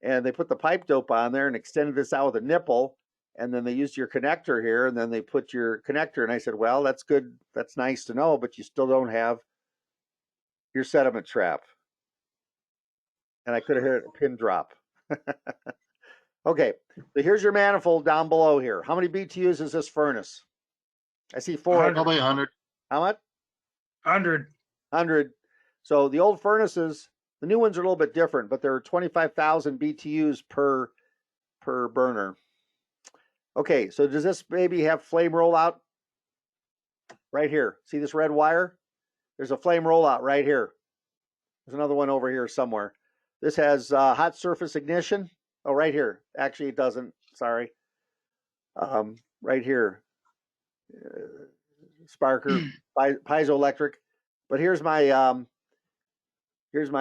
and they put the pipe dope on there and extended this out with a nipple. And then they used your connector here, and then they put your connector. And I said, well, that's good. That's nice to know, but you still don't have your sediment trap. And I could have hit a pin drop. Okay, so here's your manifold down below here. How many BTUs is this furnace? I see 4. Probably 100. How much? 100. 100. So the old furnaces, the new ones are a little bit different, but there are 25,000 BTUs per burner. Okay, so does this maybe have flame rollout? Right here. See this red wire? There's a flame rollout right here. There's another one over here somewhere. This has hot surface ignition. Oh, right here. Actually, it doesn't. Sorry. Right here. Sparker, piezoelectric. But here's my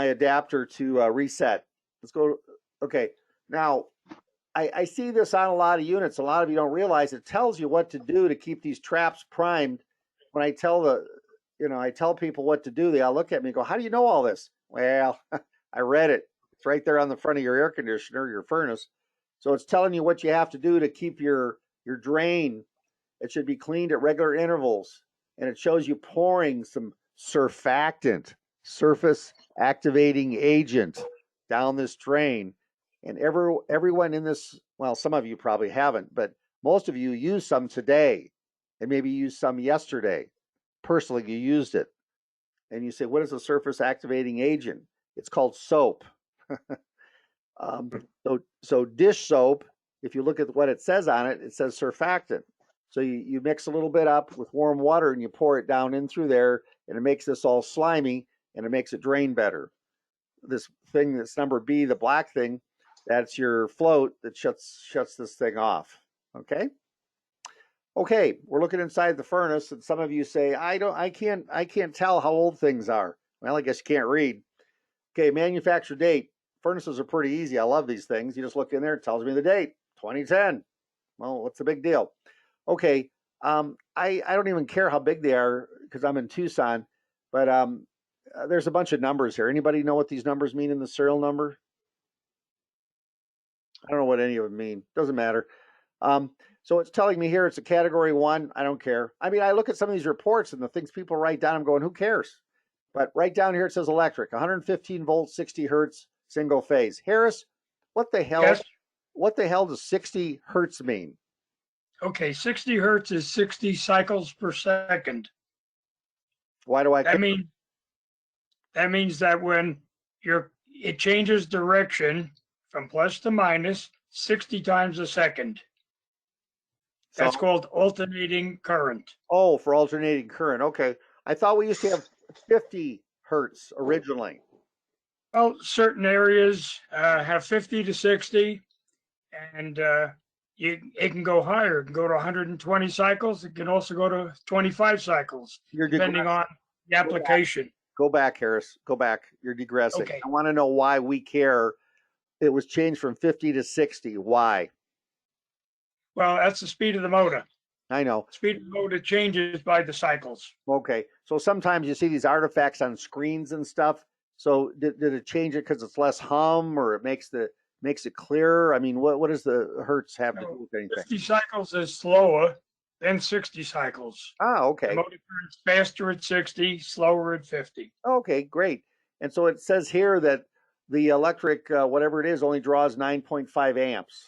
adapter to reset. Let's go Okay. Now, I see this on a lot of units. A lot of you don't realize it tells you what to do to keep these traps primed. When I tell I tell people what to do, they all look at me and go, "How do you know all this?" Well, I read it. It's right there on the front of your air conditioner, your furnace. So it's telling you what you have to do to keep your drain. It should be cleaned at regular intervals, and it shows you pouring some surfactant, surface activating agent, down this drain. And everyone in this, well, some of you probably haven't, but most of you use some today, and maybe used some yesterday. Personally, you used it, and you say, "What is a surface activating agent?" It's called soap. So dish soap, if you look at what it says on it, it says surfactant. So you mix a little bit up with warm water and you pour it down in through there, and it makes this all slimy and it makes it drain better. This thing that's number B, the black thing, that's your float that shuts this thing off. Okay. Okay, we're looking inside the furnace, and some of you say, I can't tell how old things are. Well, I guess you can't read. Okay, manufacture date. Furnaces are pretty easy. I love these things. You just look in there, it tells me the date, 2010. Well, what's the big deal? Okay, I don't even care how big they are because I'm in Tucson, but there's a bunch of numbers here. Anybody know what these numbers mean in the serial number? I don't know what any of them mean. Doesn't matter. So it's telling me here it's a category 1. I don't care. I mean, I look at some of these reports and the things people write down, I'm going, who cares? But right down here it says electric, 115 volts, 60 hertz, single phase. Harris, what the hell? Yes. What the hell does 60 hertz mean? Okay, 60 hertz is 60 cycles per second. Why do I? That means that when it changes direction from plus to minus 60 times a second. That's So, called alternating current. oh, for alternating current. Okay. I thought we used to have 50 hertz originally. Well, certain areas have 50 to 60, and it can go higher. It can go to 120 cycles. It can also go to 25 cycles, You're depending digressing. on the application. Go back, Harris. Go back. You're digressing. Okay. I want to know why we care. It was changed from 50 to 60. Why? Well, that's the speed of the motor. I know. Speed of the motor changes by the cycles. Okay. So sometimes you see these artifacts on screens and stuff. So did it change it because it's less hum, or it makes it clearer? I mean, what does the hertz have to do with anything? 50 cycles is slower than 60 cycles. Ah, The okay. motor turns faster at 60, slower at 50. Okay, great. And so it says here that the electric, whatever it is, only draws 9.5 amps.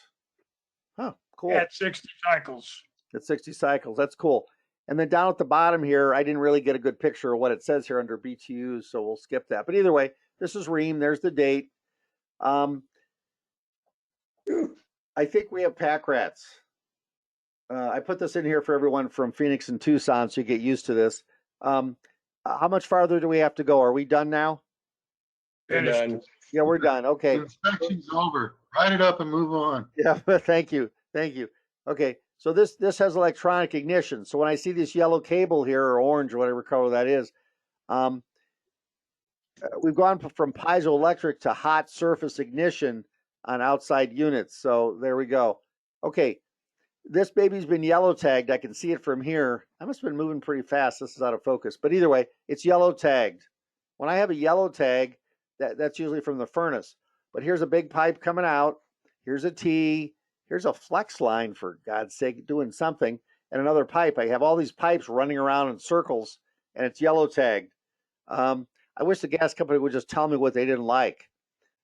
Huh, cool. At 60 cycles. At 60 cycles. That's cool. And then down at the bottom here, I didn't really get a good picture of what it says here under BTUs, so we'll skip that. But either way, this is Ream. There's the date. I think we have pack rats. I put this in here for everyone from Phoenix and Tucson, so you get used to this. How much farther do we have to go? Are we done now? Finished. And Yeah, we're done. Okay. The inspection's over. Write it up and move on. Yeah, thank you. Thank you. Okay, so this has electronic ignition. So when I see this yellow cable here, or orange, or whatever color that is, we've gone from piezoelectric to hot surface ignition on outside units. So there we go. Okay, this baby's been yellow tagged. I can see it from here. I must have been moving pretty fast. This is out of focus. But either way, it's yellow tagged. When I have a yellow tag, that's usually from the furnace. But here's a big pipe coming out. Here's a T. Here's a flex line, for God's sake, doing something. And another pipe. I have all these pipes running around in circles, and it's yellow tagged. I wish the gas company would just tell me what they didn't like.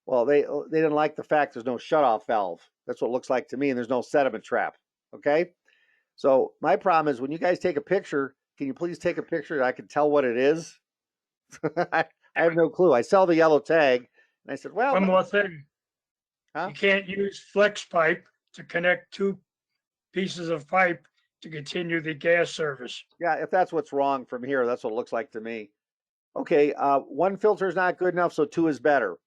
Well, they didn't like the fact there's no shutoff valve. That's what it looks like to me, and there's no sediment trap. Okay? So my problem is when you guys take a picture, can you please take a picture that I can tell what it is? I have no clue. I saw the yellow tag, and I said, well. One more thing. Huh? You can't use flex pipe to connect two pieces of pipe to continue the gas service. Yeah, if that's what's wrong from here, that's what it looks like to me. Okay, one filter is not good enough, so two is better.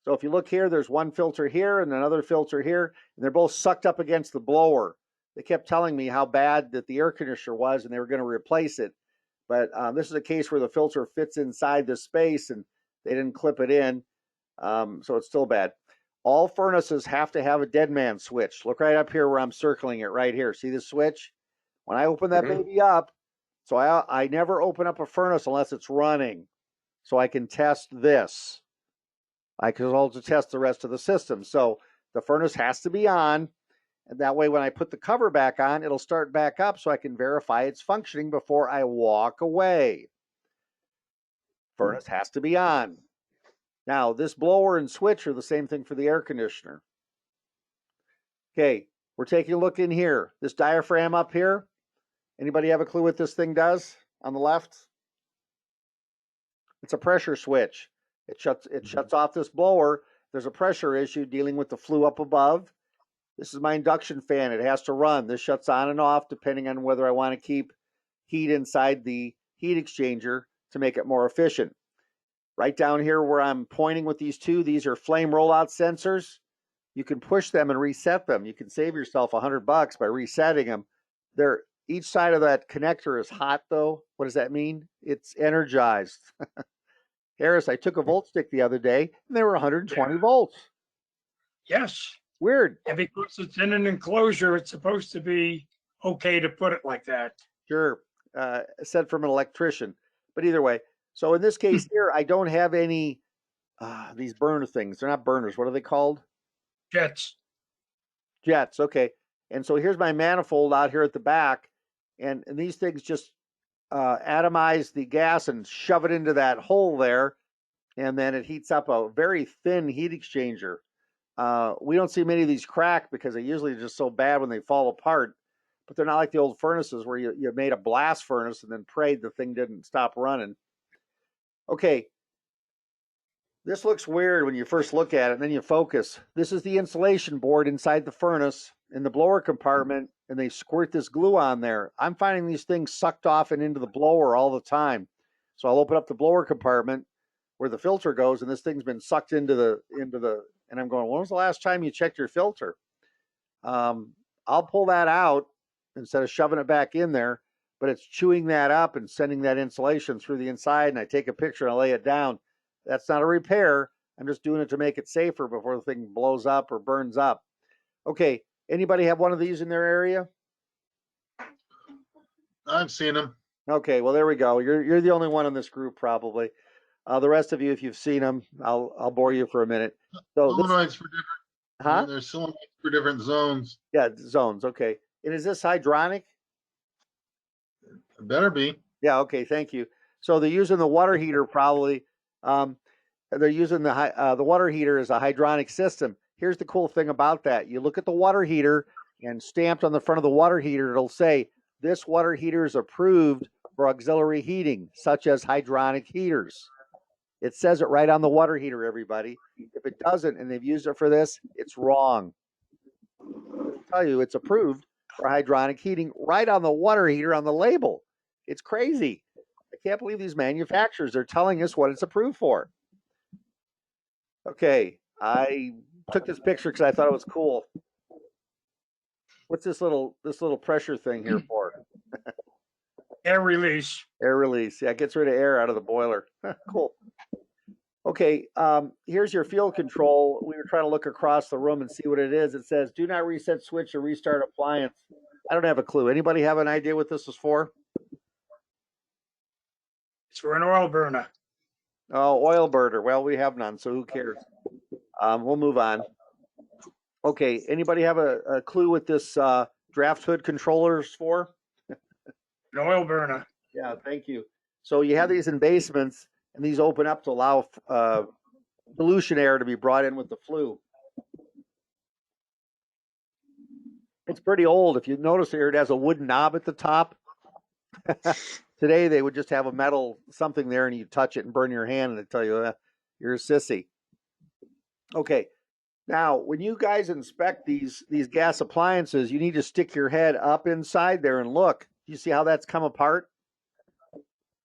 So if you look here, there's one filter here and another filter here, and they're both sucked up against the blower. They kept telling me how bad that the air conditioner was, and they were going to replace it. But this is a case where the filter fits inside the space, and they didn't clip it in, so it's still bad. all furnaces have to have a dead man switch. Look right up here where I'm circling it right here. See this switch? When I open that baby up, so I never open up a furnace unless it's running. So I can test this. I can also test the rest of the system. So the furnace has to be on. And that way, when I put the cover back on, it'll start back up so I can verify it's functioning before I walk away. Furnace has to be on. Now, this blower and switch are the same thing for the air conditioner. Okay, we're taking a look in here. This diaphragm up here. Anybody have a clue what this thing does on the left? It's a pressure switch. It shuts off this blower. There's a pressure issue dealing with the flue up above. This is my induction fan. It has to run. This shuts on and off depending on whether I want to keep heat inside the heat exchanger to make it more efficient. Right down here where I'm pointing with these two, these are flame rollout sensors. You can push them and reset them. You can save yourself $100 by resetting them. Each side of that connector is hot though. What does that mean? It's energized. Harris, I took a volt stick the other day and they were 120 volts. Yes. Weird. And because it's in an enclosure, it's supposed to be okay to put it like that. Sure. Said from an electrician. But either way, so in this case here, I don't have any these burner things. They're not burners. What are they called? Jets. Jets. Okay. And so here's my manifold out here at the back. And these things just atomize the gas and shove it into that hole there. And then it heats up a very thin heat exchanger. We don't see many of these crack because they usually are just so bad when they fall apart. But they're not like the old furnaces where you made a blast furnace and then prayed the thing didn't stop running. Okay. This looks weird when you first look at it and then you focus. This is the insulation board inside the furnace in the blower compartment, and they squirt this glue on there. I'm finding these things sucked off and into the blower all the time. So I'll open up the blower compartment where the filter goes, and this thing's been sucked into the, and I'm going, when was the last time you checked your filter? I'll pull that out instead of shoving it back in there, but it's chewing that up and sending that insulation through the inside, and I take a picture and I lay it down. That's not a repair. I'm just doing it to make it safer before the thing blows up or burns up. Okay, anybody have one of these in their area? I've seen them. Okay, well there we go. You're the only one in this group probably. The rest of you, if you've seen them, I'll bore you for a minute. So Solenoids for different. huh? There's solenoids for different zones. Yeah, zones. Okay. And is this hydronic? It better be. Yeah. Okay. Thank you. So they're using the water heater probably. They're using the water heater as a hydronic system. Here's the cool thing about that. You look at the water heater and stamped on the front of the water heater, it'll say this water heater is approved for auxiliary heating, such as hydronic heaters. It says it right on the water heater, everybody. If it doesn't and they've used it for this, it's wrong. I'll tell you, it's approved for hydronic heating right on the water heater on the label. It's crazy. I can't believe these manufacturers are telling us what it's approved for. Okay, I took this picture because I thought it was cool. What's this little pressure thing here for? Air release. Air release. Yeah, it gets rid of air out of the boiler. Cool. Okay, here's your field control. We were trying to look across the room and see what it is. It says, do not reset switch or restart appliance. I don't have a clue. Anybody have an idea what this is for? It's for an oil burner. Oh, oil burner. Well, we have none, so who cares? We'll move on. Okay, anybody have a clue what this draft hood controller is for? An oil burner. Yeah, thank you. So you have these in basements, and these open up to allow dilution air to be brought in with the flue. It's pretty old. If you notice here, it has a wooden knob at the top. Today, they would just have a metal something there, and you touch it and burn your hand, and they tell you you're a sissy. Okay, now when you guys inspect these gas appliances, you need to stick your head up inside there and look. You see how that's come apart?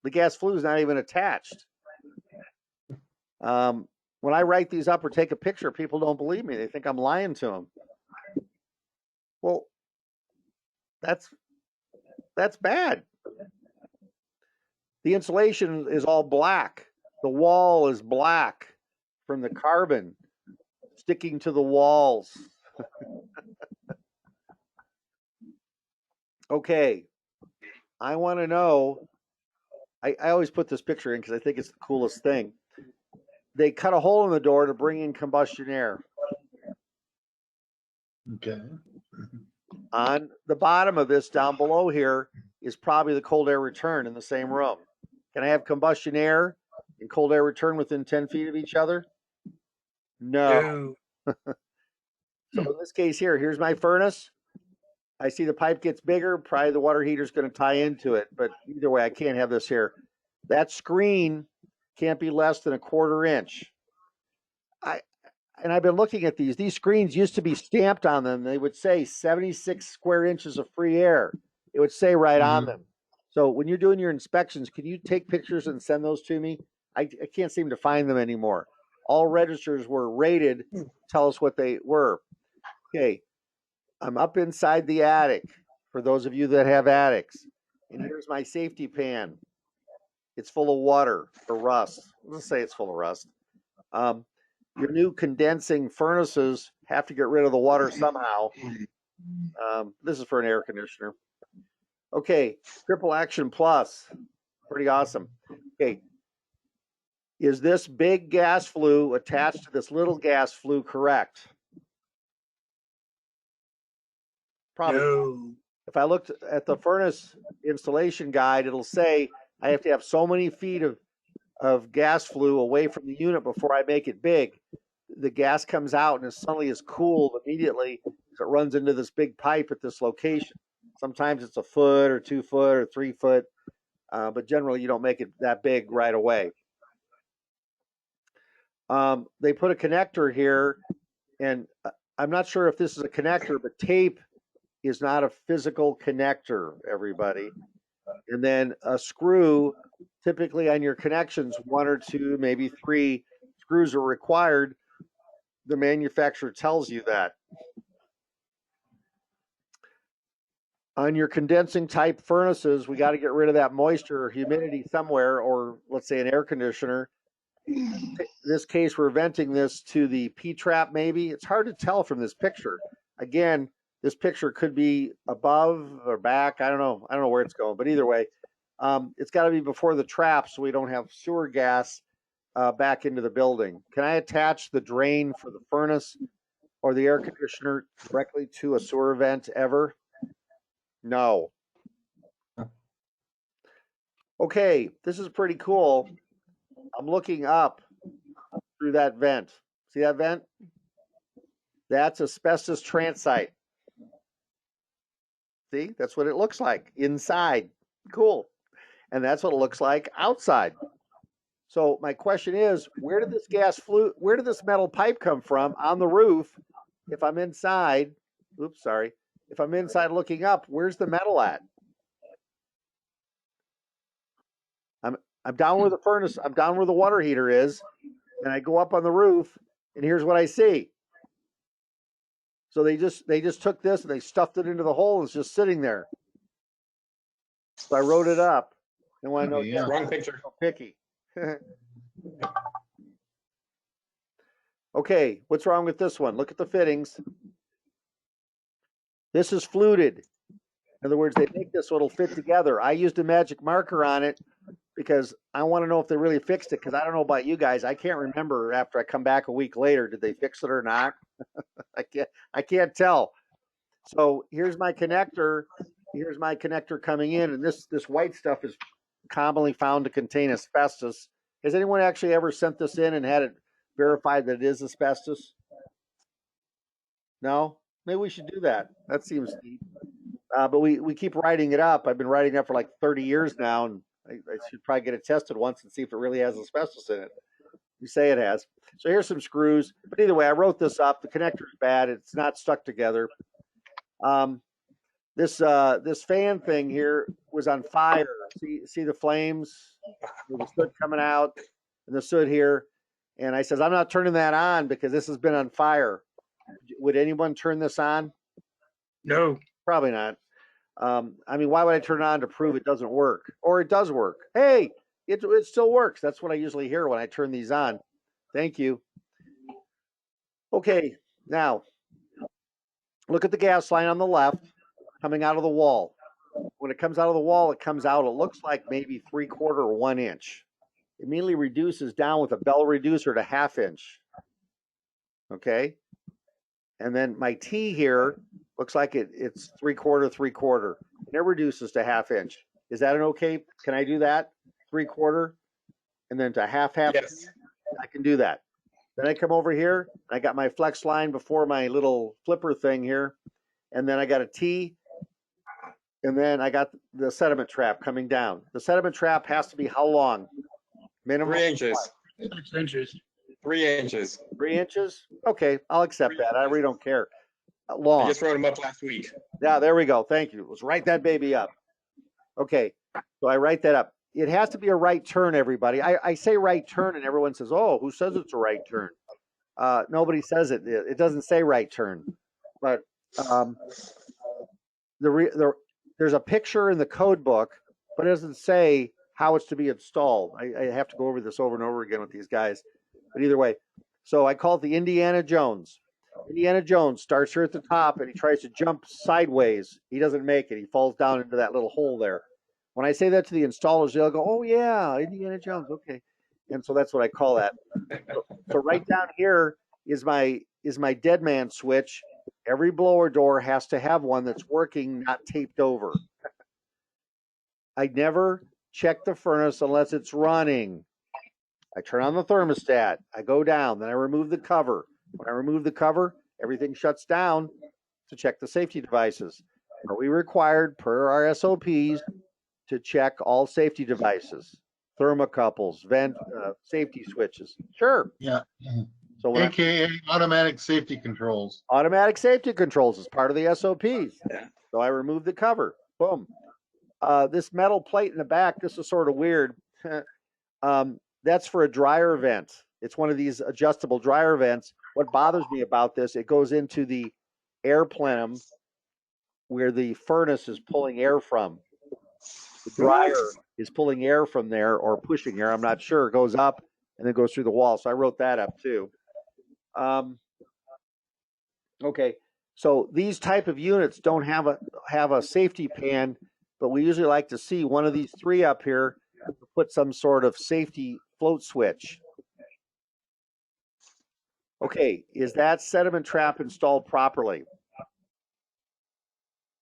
The gas flue is not even attached. When I write these up or take a picture, people don't believe me. They think I'm lying to them. Well, that's bad. The insulation is all black. The wall is black from the carbon. sticking to the walls. Okay, I want to know. I always put this picture in because I think it's the coolest thing. They cut a hole in the door to bring in combustion air. Okay. On the bottom of this down below here is probably the cold air return in the same room. Can I have combustion air and cold air return within 10 feet of each other? No. No. So in this case here, here's my furnace. I see the pipe gets bigger, probably the water heater's going to tie into it, but either way, I can't have this here. That screen can't be less than 1/4 inch. I've been looking at these. These screens used to be stamped on them. They would say 76 square inches of free air. It would say right on them. So when you're doing your inspections, can you take pictures and send those to me? I can't seem to find them anymore. All registers were rated. Tell us what they were. Okay. I'm up inside the attic for those of you that have attics. And here's my safety pan. It's full of water or rust. Let's say it's full of rust. Your new condensing furnaces have to get rid of the water somehow. This is for an air conditioner. Okay, triple action plus. Pretty awesome. Okay. Is this big gas flue attached to this little gas flue correct? Probably. No. If I looked at the furnace installation guide, it'll say I have to have so many feet of gas flue away from the unit before I make it big. The gas comes out and it suddenly is cooled immediately as it runs into this big pipe at this location. Sometimes it's 1 foot or 2 foot or 3 foot, but generally you don't make it that big right away. They put a connector here, and I'm not sure if this is a connector, but tape is not a physical connector, everybody. And then a screw, typically on your connections, 1 or 2, maybe 3 screws are required. The manufacturer tells you that. On your condensing type furnaces, we got to get rid of that moisture or humidity somewhere, or let's say an air conditioner. In this case, we're venting this to the P-trap maybe. It's hard to tell from this picture. Again, this picture could be above or back. I don't know. I don't know where it's going, but either way, it's got to be before the trap so we don't have sewer gas back into the building. Can I attach the drain for the furnace or the air conditioner directly to a sewer vent ever? No. Okay, this is pretty cool. I'm looking up through that vent. See that vent? That's asbestos transite. See, that's what it looks like inside. Cool. And that's what it looks like outside. So my question is, where did this metal pipe come from on the roof? If I'm inside, if I'm inside looking up, where's the metal at? I'm down where the furnace, I'm down where the water heater is, and I go up on the roof, and here's what I see. So they just took this and they stuffed it into the hole and it's just sitting there. So I wrote it up and when I know Yeah. Wrong picture. so picky. Okay, what's wrong with this one? Look at the fittings. This is fluted. In other words, they make this so it'll fit together. I used a magic marker on it because I want to know if they really fixed it, because I don't know about you guys. I can't remember after I come back a week later, did they fix it or not? I can't tell. So here's my connector. Here's my connector coming in, and this white stuff is commonly found to contain asbestos. Has anyone actually ever sent this in and had it verified that it is asbestos? No? Maybe we should do that. That seems neat. But we keep writing it up. I've been writing it up for like 30 years now, and I should probably get it tested once and see if it really has asbestos in it. You say it has. So here's some screws. But either way, I wrote this up. The connector's bad. It's not stuck together. This fan thing here was on fire. See the flames? The soot coming out and the soot here. And I says, I'm not turning that on because this has been on fire. Would anyone turn this on? No. Probably not. I mean, why would I turn it on to prove it doesn't work? Or it does work. Hey, it still works. That's what I usually hear when I turn these on. Thank you. Okay, now look at the gas line on the left coming out of the wall. When it comes out of the wall, it comes out, it looks like maybe 3/4 or 1 inch. Immediately reduces down with a bell reducer to 1/2 inch. Okay. And then my T here looks like it's 3/4, 3/4. And it reduces to 1/2 inch. Is that an okay? Can I do that? 3/4 and then to 1/2. Yes. I can do that. Then I come over here. I got my flex line before my little flipper thing here. And then I got a T. And then I got the sediment trap coming down. The sediment trap has to be how long? Minimum 3 inches. 6 inches. 3 inches. 3 inches? Okay, I'll accept that. I really don't care. I Long. just wrote them up last week. Yeah, there we go. Thank you. Let's write that baby up. Okay, so I write that up. It has to be a right turn, everybody. I say right turn, and everyone says, "Oh, who says it's a right turn?" Nobody says it. It doesn't say right turn, but there's a picture in the code book, but it doesn't say how it's to be installed. I have to go over this over and over again with these guys, but either way. So I call it the Indiana Jones. Indiana Jones starts here at the top and he tries to jump sideways. He doesn't make it. He falls down into that little hole there. When I say that to the installers, they'll go, "Oh yeah, Indiana Jones, okay." And so that's what I call that. So right down here is my dead man switch. Every blower door has to have one that's working, not taped over. I never check the furnace unless it's running. I turn on the thermostat. I go down. Then I remove the cover. When I remove the cover, everything shuts down to check the safety devices. Are we required per our SOPs to check all safety devices? Thermocouples, vent, safety switches. Sure. Yeah. So when AKA automatic safety controls. automatic safety controls is part of the SOPs. Yeah. So I remove the cover. Boom. This metal plate in the back, this is sort of weird. That's for a dryer vent. It's one of these adjustable dryer vents. What bothers me about this, it goes into the air plenum where the furnace is pulling air from. The dryer is pulling air from there or pushing air. I'm not sure. It goes up and then goes through the wall. So I wrote that up too. Okay. So these type of units don't have a safety pan, but we usually like to see one of these three up here to put some sort of safety float switch. Okay, is that sediment trap installed properly?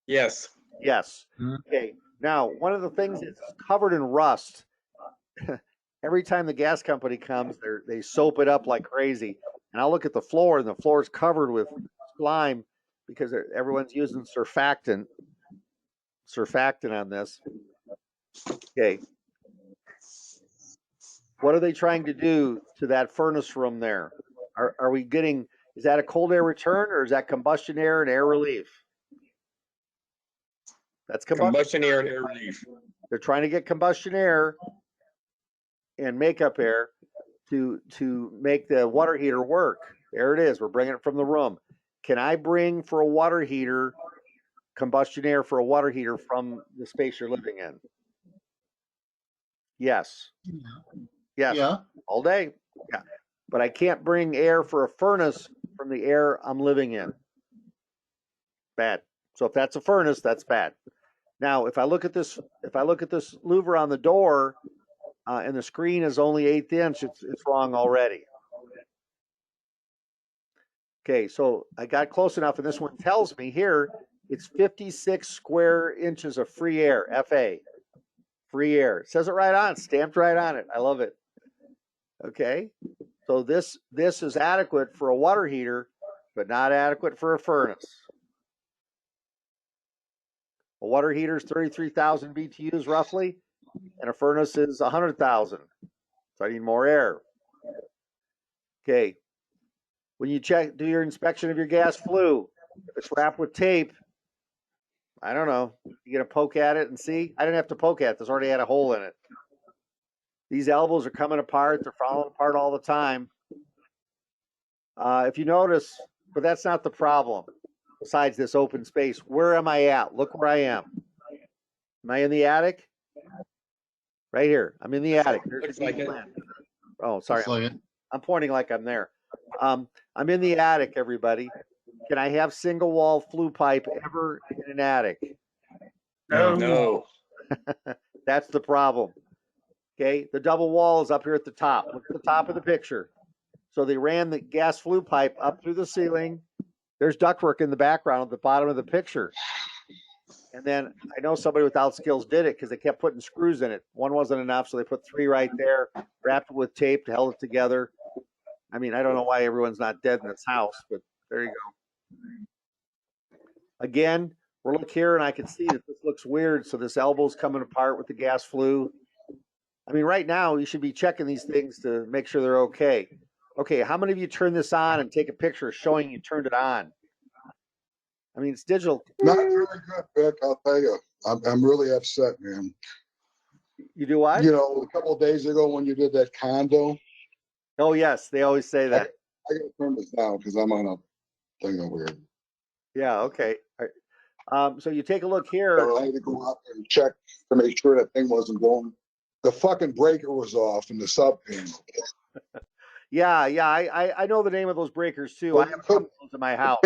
Yes. Yes. Okay. Now, one of the things is covered in rust. Every time the gas company comes, they soap it up like crazy. And I'll look at the floor, and the floor is covered with slime because everyone's using surfactant on this. Okay. What are they trying to do to that furnace room there? Are we getting, is that a cold air return or is that combustion air and air relief? That's Combustion air and air relief. They're trying to get combustion air and makeup air to make the water heater work. There it is. We're bringing it from the room. Can I bring for a water heater combustion air for a water heater from the space you're living in? Yes. Yes. Yeah. All day. Yeah. But I can't bring air for a furnace from the air I'm living in. Bad. So if that's a furnace, that's bad. Now, if I look at this louver on the door and the screen is only 1/8 inch, it's wrong already. Okay, so I got close enough, and this one tells me here it's 56 square inches of free air, FA. Free air. It says it right on, stamped right on it. I love it. Okay, so this is adequate for a water heater, but not adequate for a furnace. A water heater is 33,000 BTUs roughly, and a furnace is 100,000. So I need more air. Okay, when you do your inspection of your gas flue, if it's wrapped with tape, I don't know, you gonna poke at it and see? I didn't have to poke at it, this already had a hole in it. These elbows are coming apart, they're falling apart all the time. If you notice, but that's not the problem. Besides this open space, where am I at? Look where I am. Am I in the attic? Right here. I'm in the attic. Looks like it. Oh, sorry. Looks like it. I'm pointing like I'm there. I'm in the attic, everybody. Can I have single wall flue pipe ever in an attic? No. That's the problem. Okay, the double wall is up here at the top. Look at the top of the picture. So they ran the gas flue pipe up through the ceiling. There's ductwork in the background at the bottom of the picture. And then I know somebody without skills did it because they kept putting screws in it. One wasn't enough, so they put 3 right there, wrapped it with tape, held it together. I mean, I don't know why everyone's not dead in this house, but there you go. Again, we're looking here and I can see that this looks weird. So this elbow's coming apart with the gas flue. I mean, right now you should be checking these things to make sure they're okay. Okay, how many of you turn this on and take a picture showing you turned it on? I mean, it's digital. Not really good, Vic. I'll tell you. I'm really upset, man. You do what? You know, a couple of days ago when you did that condo, Oh, yes, they always say that. I gotta turn this down because I'm on a thing over here. Yeah, okay. So you take a look here. I had to go up and check to make sure that thing wasn't going. The fucking breaker was off in the sub panel. Yeah, I know the name of those breakers too. Well, I have a couple of those in my house.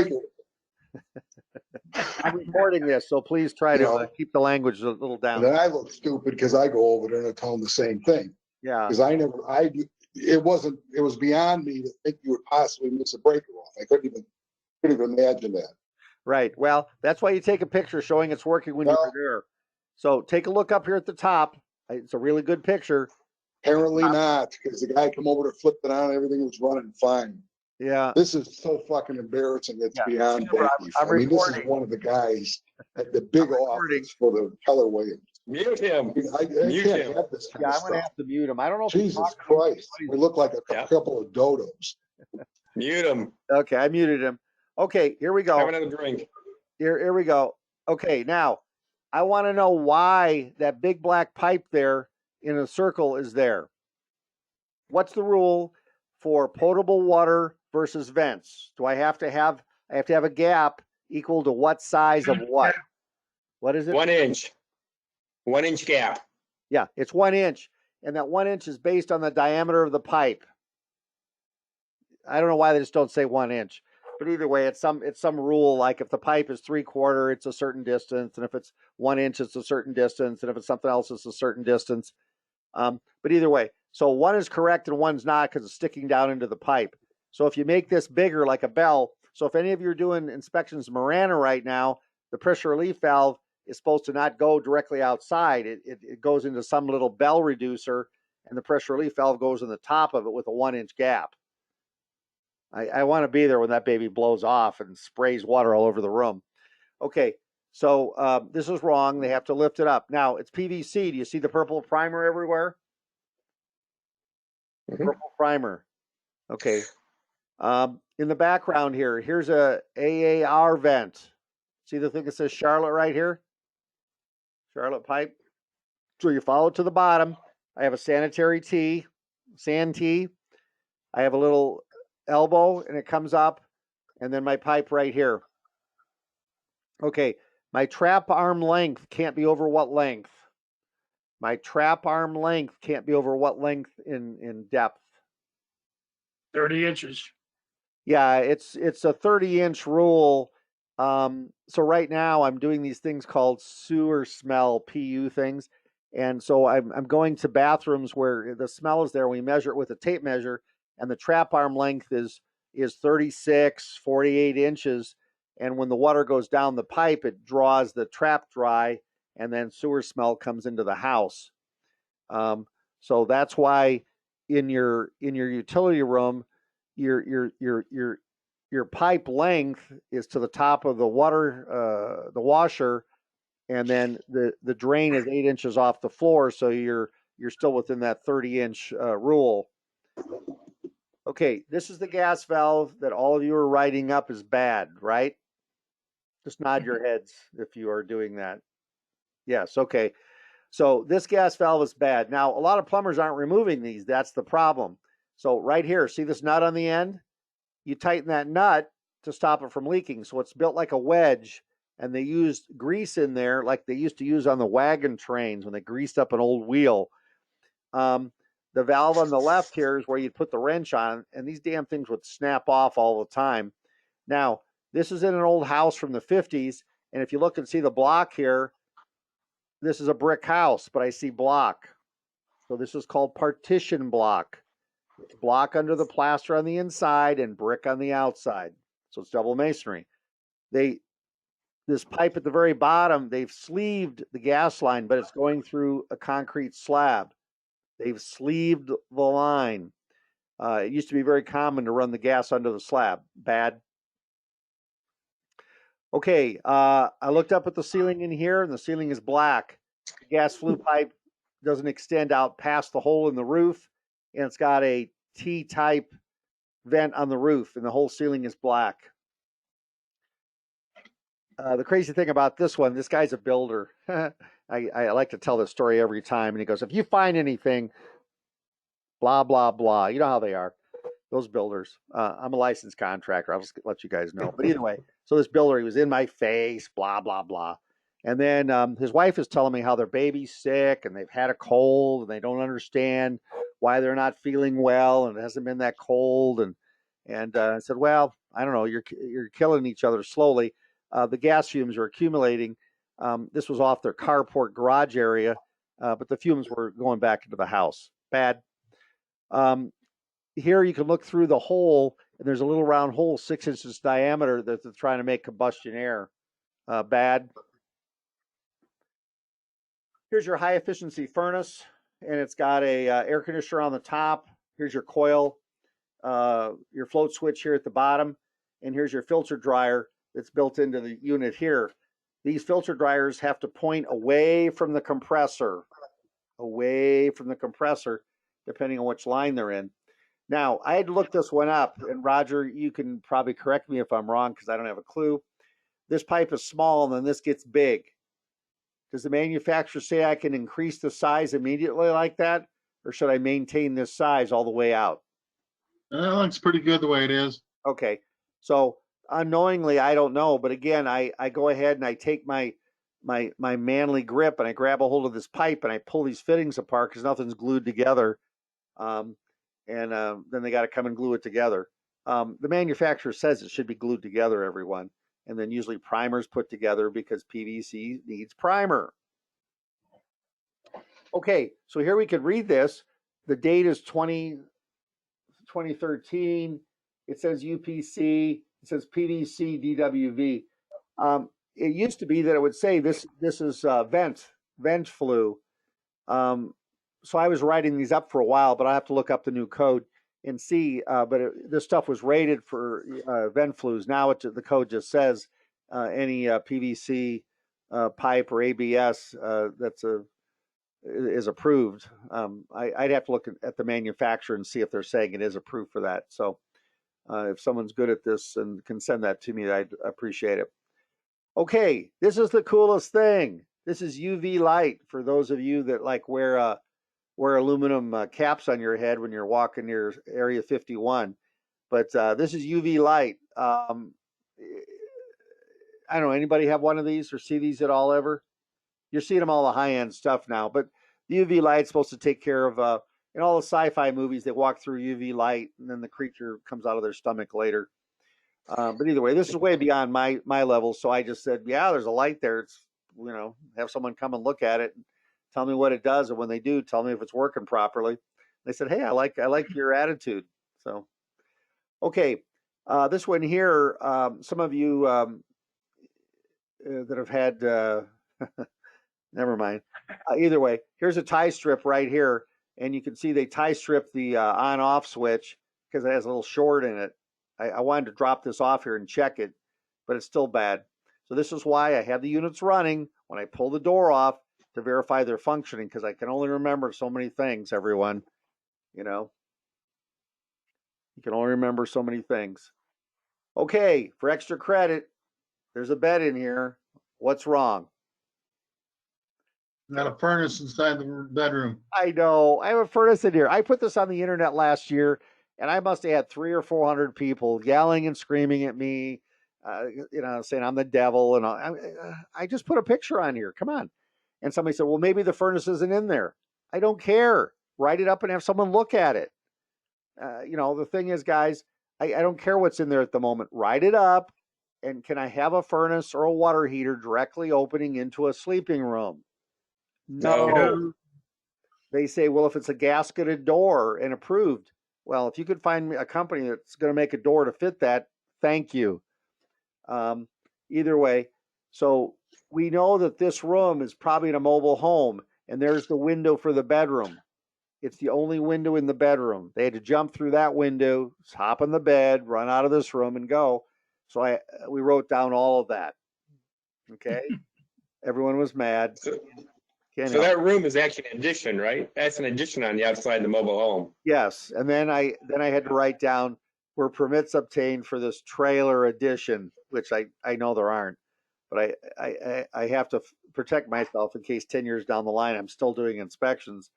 I'm recording this, so please try to keep the language a little And down. then I look stupid because I go over there and I tell them the same thing. Yeah, Because it was beyond me to think you would possibly miss a breaker off. I couldn't even imagine that. right. Well, that's why you take a picture showing it's working when you're there. So take a look up here at the top. It's a really good picture. Apparently not, because the guy come over to flip it on, everything was running fine. Yeah. This is so fucking embarrassing. It's beyond I'm belief. I mean, this is recording. one of the guys at the big office for the Keller Williams. Mute him. I Mute can't him. have this kind Yeah, of I'm gonna stuff. have to mute him. I don't know if he's Jesus talking. Christ. We look like a Yeah. couple of dodos. Mute him. Okay, I muted him. Okay, here we go. Have another drink. Here we go. Okay, now I want to know why that big black pipe there in a circle is there. What's the rule for potable water versus vents? Do I have to have a gap equal to what size of what? What is it? 1 inch. 1 inch gap. Yeah, it's 1 inch, and that 1 inch is based on the diameter of the pipe. I don't know why they just don't say 1 inch, but either way, it's some rule. Like if the pipe is 3/4, it's a certain distance, and if it's 1 inch, it's a certain distance, and if it's something else, it's a certain distance. But either way, so one is correct and one's not because it's sticking down into the pipe. So if you make this bigger, like a bell, so if any of you are doing inspections in Marana right now, the pressure relief valve is supposed to not go directly outside. It goes into some little bell reducer, and the pressure relief valve goes in the top of it with a 1 inch gap. I want to be there when that baby blows off and sprays water all over the room. Okay, so this is wrong. They have to lift it up. Now, it's PVC. Do you see the purple primer everywhere? Mhm. Purple primer. Okay. In the background here, here's a AAR vent. See the thing that says Charlotte right here? Charlotte pipe. So you follow to the bottom. I have a sanitary tee, sand tee. I have a little elbow and it comes up, and then my pipe right here. Okay, my trap arm length can't be over what length? My trap arm length can't be over what length in depth? 30 inches. Yeah, it's a 30-inch rule. So right now I'm doing these things called sewer smell PU things. And so I'm going to bathrooms where the smell is there. We measure it with a tape measure, and the trap arm length is 36, 48 inches. And when the water goes down the pipe, it draws the trap dry, and then sewer smell comes into the house. So that's why in your utility room, your pipe length is to the top of the water, the washer, and then the drain is 8 inches off the floor, so you're still within that 30-inch rule. Okay, this is the gas valve that all of you are writing up as bad, right? Just nod your heads if you are doing that. Yes, okay. So this gas valve is bad. Now, a lot of plumbers aren't removing these. That's the problem. So right here, see this nut on the end? You tighten that nut to stop it from leaking. So it's built like a wedge, and they used grease in there like they used to use on the wagon trains when they greased up an old wheel. The valve on the left here is where you'd put the wrench on, and these damn things would snap off all the time. Now, this is in an old house from the 50s, and if you look and see the block here, this is a brick house, but I see block. So this is called partition block. It's block under the plaster on the inside and brick on the outside. So it's double masonry. This pipe at the very bottom, they've sleeved the gas line, but it's going through a concrete slab. They've sleeved the line. It used to be very common to run the gas under the slab. Bad. Okay, I looked up at the ceiling in here, and the ceiling is black. The gas flue pipe doesn't extend out past the hole in the roof, and it's got a T-type vent on the roof, and the whole ceiling is black. The crazy thing about this one, this guy's a builder. I like to tell this story every time, and he goes, if you find anything, blah, blah, blah. You know how they are, those builders. I'm a licensed contractor. I'll just let you guys know. But either way, so this builder, he was in my face, blah, blah, blah. And then his wife is telling me how their baby's sick, and they've had a cold, and they don't understand why they're not feeling well, and it hasn't been that cold. And I said, well, I don't know, you're killing each other slowly. The gas fumes are accumulating. This was off their carport garage area, but the fumes were going back into the house. Bad. Here you can look through the hole, and there's a little round hole 6 inches diameter that they're trying to make combustion air. Bad. Here's your high efficiency furnace, and it's got a air conditioner on the top. Here's your coil, your float switch here at the bottom, and here's your filter dryer that's built into the unit here. These filter dryers have to point away from the compressor, depending on which line they're in. Now, I had to look this one up, and Roger, you can probably correct me if I'm wrong because I don't have a clue. This pipe is small, and then this gets big. Does the manufacturer say I can increase the size immediately like that, or should I maintain this size all the way out? That looks pretty good the way it is. Okay, so unknowingly, I don't know, but again, I go ahead and I take my manly grip and I grab a hold of this pipe and I pull these fittings apart because nothing's glued together, and then they got to come and glue it together. The manufacturer says it should be glued together, everyone, and then usually primers put together because PVC needs primer. Okay, so here we could read this. The date is 2013. It says UPC. It says PVC DWV. It used to be that it would say this is vent flue. So I was writing these up for a while, but I have to look up the new code and see. This stuff was rated for vent flues. Now the code just says any PVC pipe or ABS is approved. I'd have to look at the manufacturer and see if they're saying it is approved for that. So if someone's good at this and can send that to me, I'd appreciate it. Okay, this is the coolest thing. This is UV light for those of you that like wear aluminum caps on your head when you're walking near Area 51. But this is UV light. I don't know, anybody have one of these or see these at all ever? You're seeing them all the high-end stuff now, but the UV light's supposed to take care of, in all the sci-fi movies, they walk through UV light and then the creature comes out of their stomach later. But either way, this is way beyond my level. So I just said, yeah, there's a light there. It's, have someone come and look at it and tell me what it does. And when they do, tell me if it's working properly. They said, hey, I like your attitude. So, okay. This one here, some of you that have had, never mind. Either way, here's a tie strip right here. And you can see they tie strip the on-off switch because it has a little short in it. I wanted to drop this off here and check it, but it's still bad. So this is why I have the units running when I pull the door off to verify they're functioning, because I can only remember so many things, everyone. You can only remember so many things. Okay, for extra credit, there's a bed in here. What's wrong? Got a furnace inside the bedroom. I know. I have a furnace in here. I put this on the internet last year, and I must have had 300 or 400 people yelling and screaming at me, saying I'm the devil. And I just put a picture on here. Come on. And somebody said, well, maybe the furnace isn't in there. I don't care. write it up and have someone look at it. You know, the thing is, guys, I don't care what's in there at the moment. Write it up. And can I have a furnace or a water heater directly opening into a sleeping room? No. They say, well, if it's a gasketed door and approved, well, if you could find me a company that's going to make a door to fit that, thank you. Either way, so we know that this room is probably in a mobile home, and there's the window for the bedroom. It's the only window in the bedroom. They had to jump through that window, hop on the bed, run out of this room, and go. So we wrote down all of that. Okay, everyone was mad. So that room is actually an addition, right? That's an addition on the outside of the mobile home. Yes, and then I had to write down were permits obtained for this trailer addition, which I know there aren't, but I have to protect myself in case 10 years down the line I'm still doing inspections.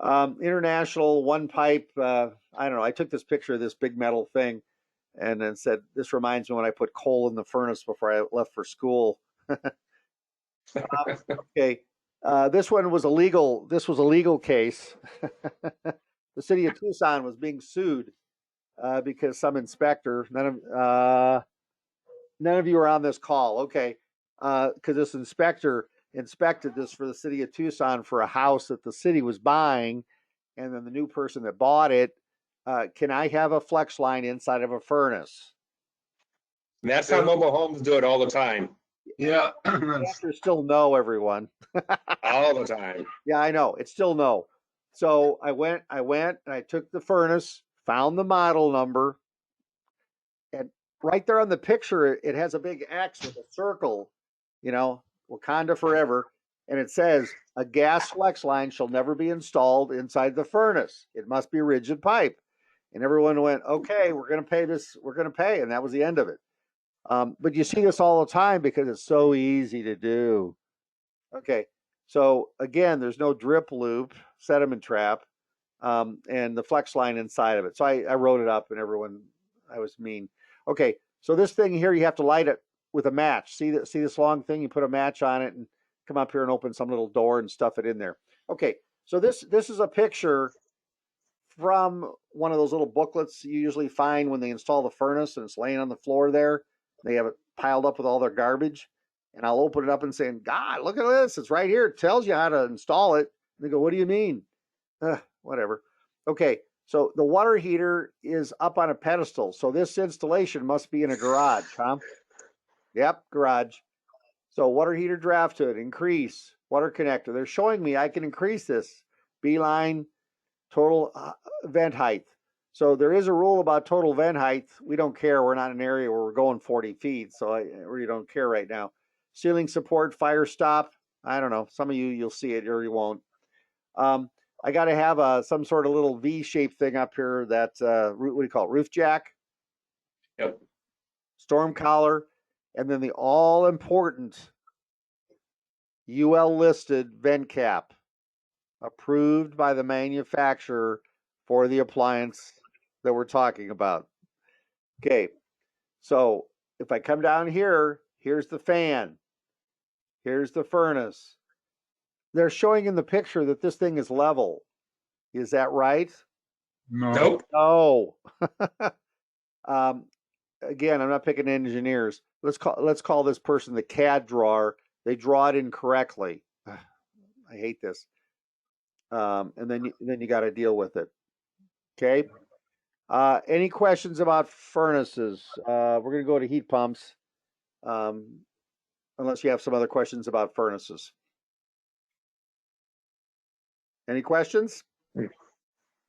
International one pipe. I don't know. I took this picture of this big metal thing, and then said, "This reminds me when I put coal in the furnace before I left for school." Okay. This one was illegal. This was a legal case. The city of Tucson was being sued because some inspector, none of you are on this call, okay? Because this inspector inspected this for the city of Tucson for a house that the city was buying, and then the new person that bought it, can I have a flex line inside of a furnace? And that's how mobile homes do it all the time. Yeah. The answer is still no, everyone. All the time. Yeah, I know. It's still no. So I went and I took the furnace, found the model number, and right there on the picture, it has a big X with a circle, you know, Wakanda forever. And it says, a gas flex line shall never be installed inside the furnace. It must be rigid pipe. And everyone went, okay, we're going to pay this. We're going to pay. And that was the end of it. But you see this all the time because it's so easy to do. Okay. So again, there's no drip loop, sediment trap, and the flex line inside of it. So I wrote it up and I was mean. Okay. So this thing here, you have to light it with a match. See this long thing? You put a match on it and come up here and open some little door and stuff it in there. Okay. So this is a picture from one of those little booklets you usually find when they install the furnace and it's laying on the floor there. They have it piled up with all their garbage. And I'll open it up and say, God, look at this. It's right here. It tells you how to install it. And they go, what do you mean? Whatever. Okay. So the water heater is up on a pedestal. So this installation must be in a garage, huh? Yep, garage. So water heater draft hood, increase, water connector. They're showing me I can increase this. B-line, total vent height. So there is a rule about total vent height. We don't care. We're not in an area where we're going 40 feet. So I really don't care right now. Ceiling support, fire stop. I don't know. Some of you'll see it or you won't. I got to have some sort of little V-shaped thing up here that, what do you call it? Roof jack? Yep. Storm collar. And then the all-important UL listed vent cap approved by the manufacturer for the appliance that we're talking about. Okay. So if I come down here, here's the fan. Here's the furnace. They're showing in the picture that this thing is level. Is that right? No. Nope. No. Again, I'm not picking engineers. Let's call this person the CAD drawer. They draw it incorrectly. I hate this. And then you got to deal with it. Okay. Any questions about furnaces? We're going to go to heat pumps. Unless you have some other questions about furnaces. Any questions?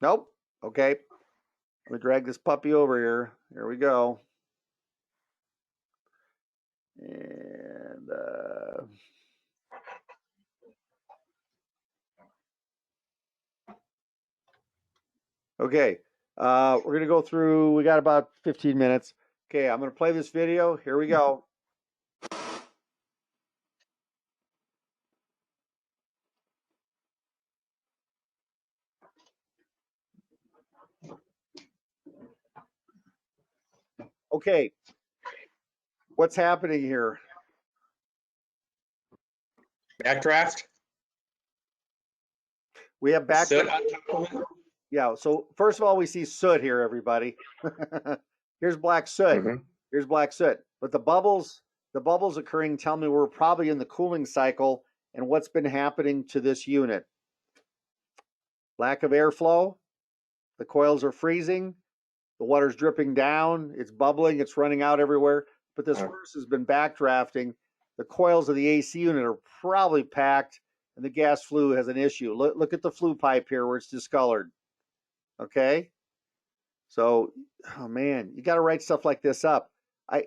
Nope. Okay. Let me drag this puppy over here. Here we go. And okay. We're going to go through, we got about 15 minutes. Okay, I'm going to play this video. Here we go. Okay. What's happening here? Backdraft? We have back. Soot on top of it? Yeah. So first of all, we see soot here, everybody. Here's black soot. Mhm. Here's black soot. But the bubbles occurring tell me we're probably in the cooling cycle and what's been happening to this unit. Lack of airflow. The coils are freezing. The water's dripping down. It's bubbling. It's running out everywhere. But this furnace has been backdrafting. The coils of the AC unit are probably packed, and the gas flue has an issue. Look at the flue pipe here where it's discolored. Okay? So, oh man, you got to write stuff like this up.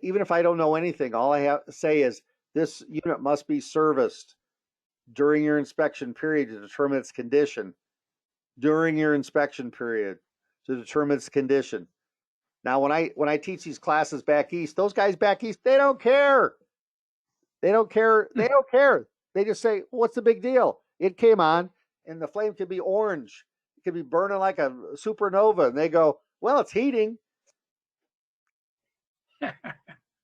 Even if I don't know anything, all I have to say is this unit must be serviced during your inspection period to determine its condition. During your inspection period to determine its condition. Now, when I teach these classes back east, those guys back east, they don't care. They don't care. They don't care. They just say, what's the big deal? It came on, and the flame could be orange. It could be burning like a supernova. And they go, well, it's heating.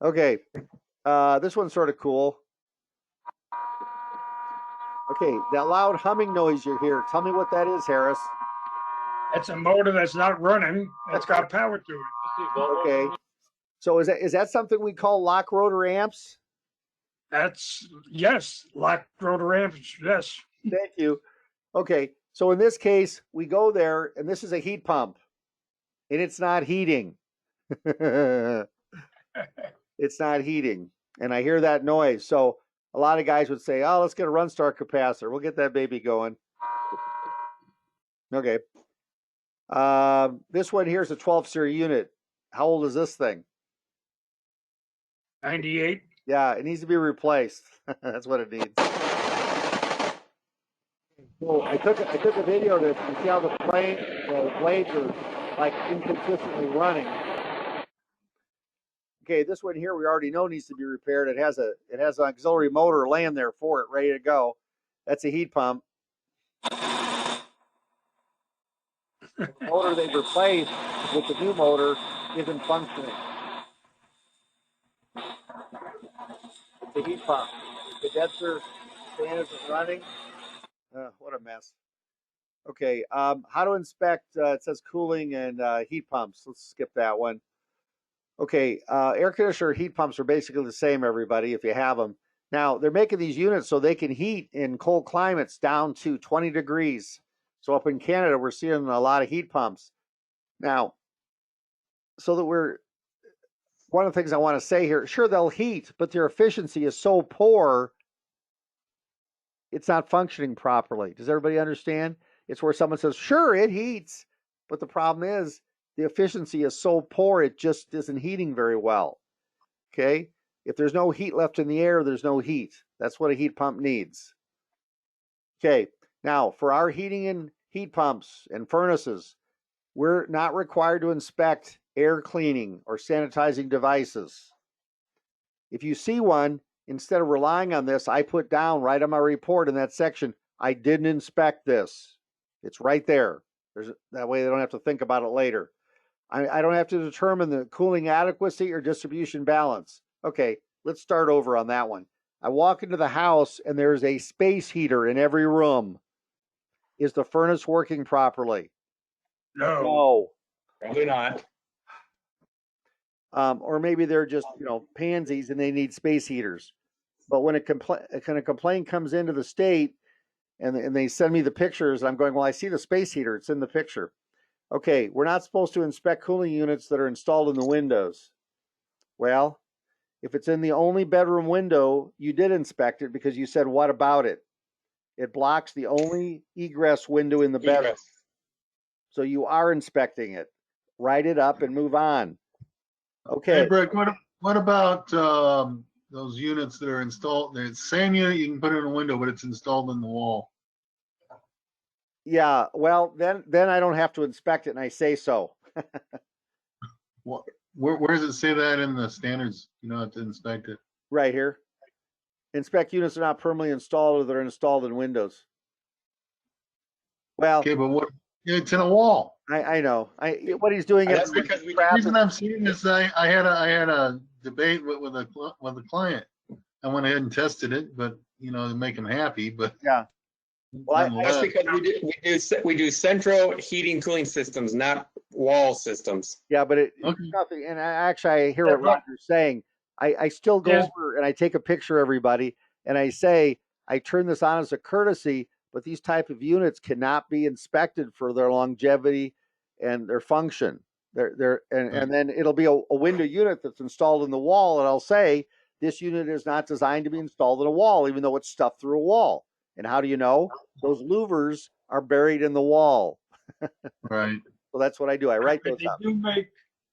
Okay. This one's sort of cool. Okay, that loud humming noise you hear. Tell me what that is, Harris. It's a motor that's not running. It's got power to it. Okay. So is that something we call lock rotor amps? That's, yes, lock rotor amps, yes. Thank you. Okay. So in this case, we go there, and this is a heat pump, and it's not heating. It's not heating. And I hear that noise. So a lot of guys would say, oh, let's get a run start capacitor. We'll get that baby going. Okay. This one here is a 12 series unit. How old is this thing? 98. Yeah, it needs to be replaced. That's what it needs. So I took a video to see how the blades are like inconsistently running. Okay, this one here we already know needs to be repaired. It has an auxiliary motor laying there for it, ready to go. That's a heat pump. The motor they've replaced with the new motor isn't functioning. It's a heat pump. The condenser fan isn't running. What a mess. Okay, how to inspect, it says cooling and heat pumps. Let's skip that one. Okay, air conditioner heat pumps are basically the same, everybody, if you have them. Now, they're making these units so they can heat in cold climates down to 20 degrees. So up in Canada, we're seeing a lot of heat pumps. Now, one of the things I want to say here, sure, they'll heat, but their efficiency is so poor, it's not functioning properly. Does everybody understand? It's where someone says, sure, it heats, but the problem is the efficiency is so poor, it just isn't heating very well. Okay? If there's no heat left in the air, there's no heat. That's what a heat pump needs. Okay, now for our heating and heat pumps and furnaces, we're not required to inspect air cleaning or sanitizing devices. If you see one, instead of relying on this, I put down right on my report in that section, I didn't inspect this. It's right there. That way they don't have to think about it later. I don't have to determine the cooling adequacy or distribution balance. Okay, let's start over on that one. I walk into the house and there's a space heater in every room. Is the furnace working properly? No. Probably not. Or maybe they're just, pansies and they need space heaters. But when a complaint comes into the state and they send me the pictures, I'm going, well, I see the space heater. It's in the picture. Okay, we're not supposed to inspect cooling units that are installed in the windows. Well, if it's in the only bedroom window, you did inspect it because you said, what about it? It blocks the only egress window in the bedroom. Egress. So you are inspecting it. Write it up and move on. Okay. Hey, Brick, what about those units that are installed? The same unit you can put in a window, but it's installed in the wall. Yeah, well, then I don't have to inspect it, and I say so. Where does it say that in the standards? You don't have to inspect it. Right here. Inspect units that are not permanently installed or that are installed in windows. Well, Okay, but what? It's in a wall. I know. What he's doing That's is because we The reason I'm seeing this, I had a debate with a client. I went ahead and tested it, but to make him happy. But Yeah. Well, That's because we do central heating cooling systems, not wall systems. yeah, but it's Okay. nothing. And I hear Yeah, what but- Roger's saying. I still go Yes. over and I take a picture of everybody and I say, I turn this on as a courtesy, but these type of units cannot be inspected for their longevity and their function. And then it'll be a window unit that's installed in the wall, and I'll say this unit is not designed to be installed in a wall, even though it's stuffed through a wall. And how do you know? Those louvers are buried in the wall. Right. So that's what I do. I write But those up.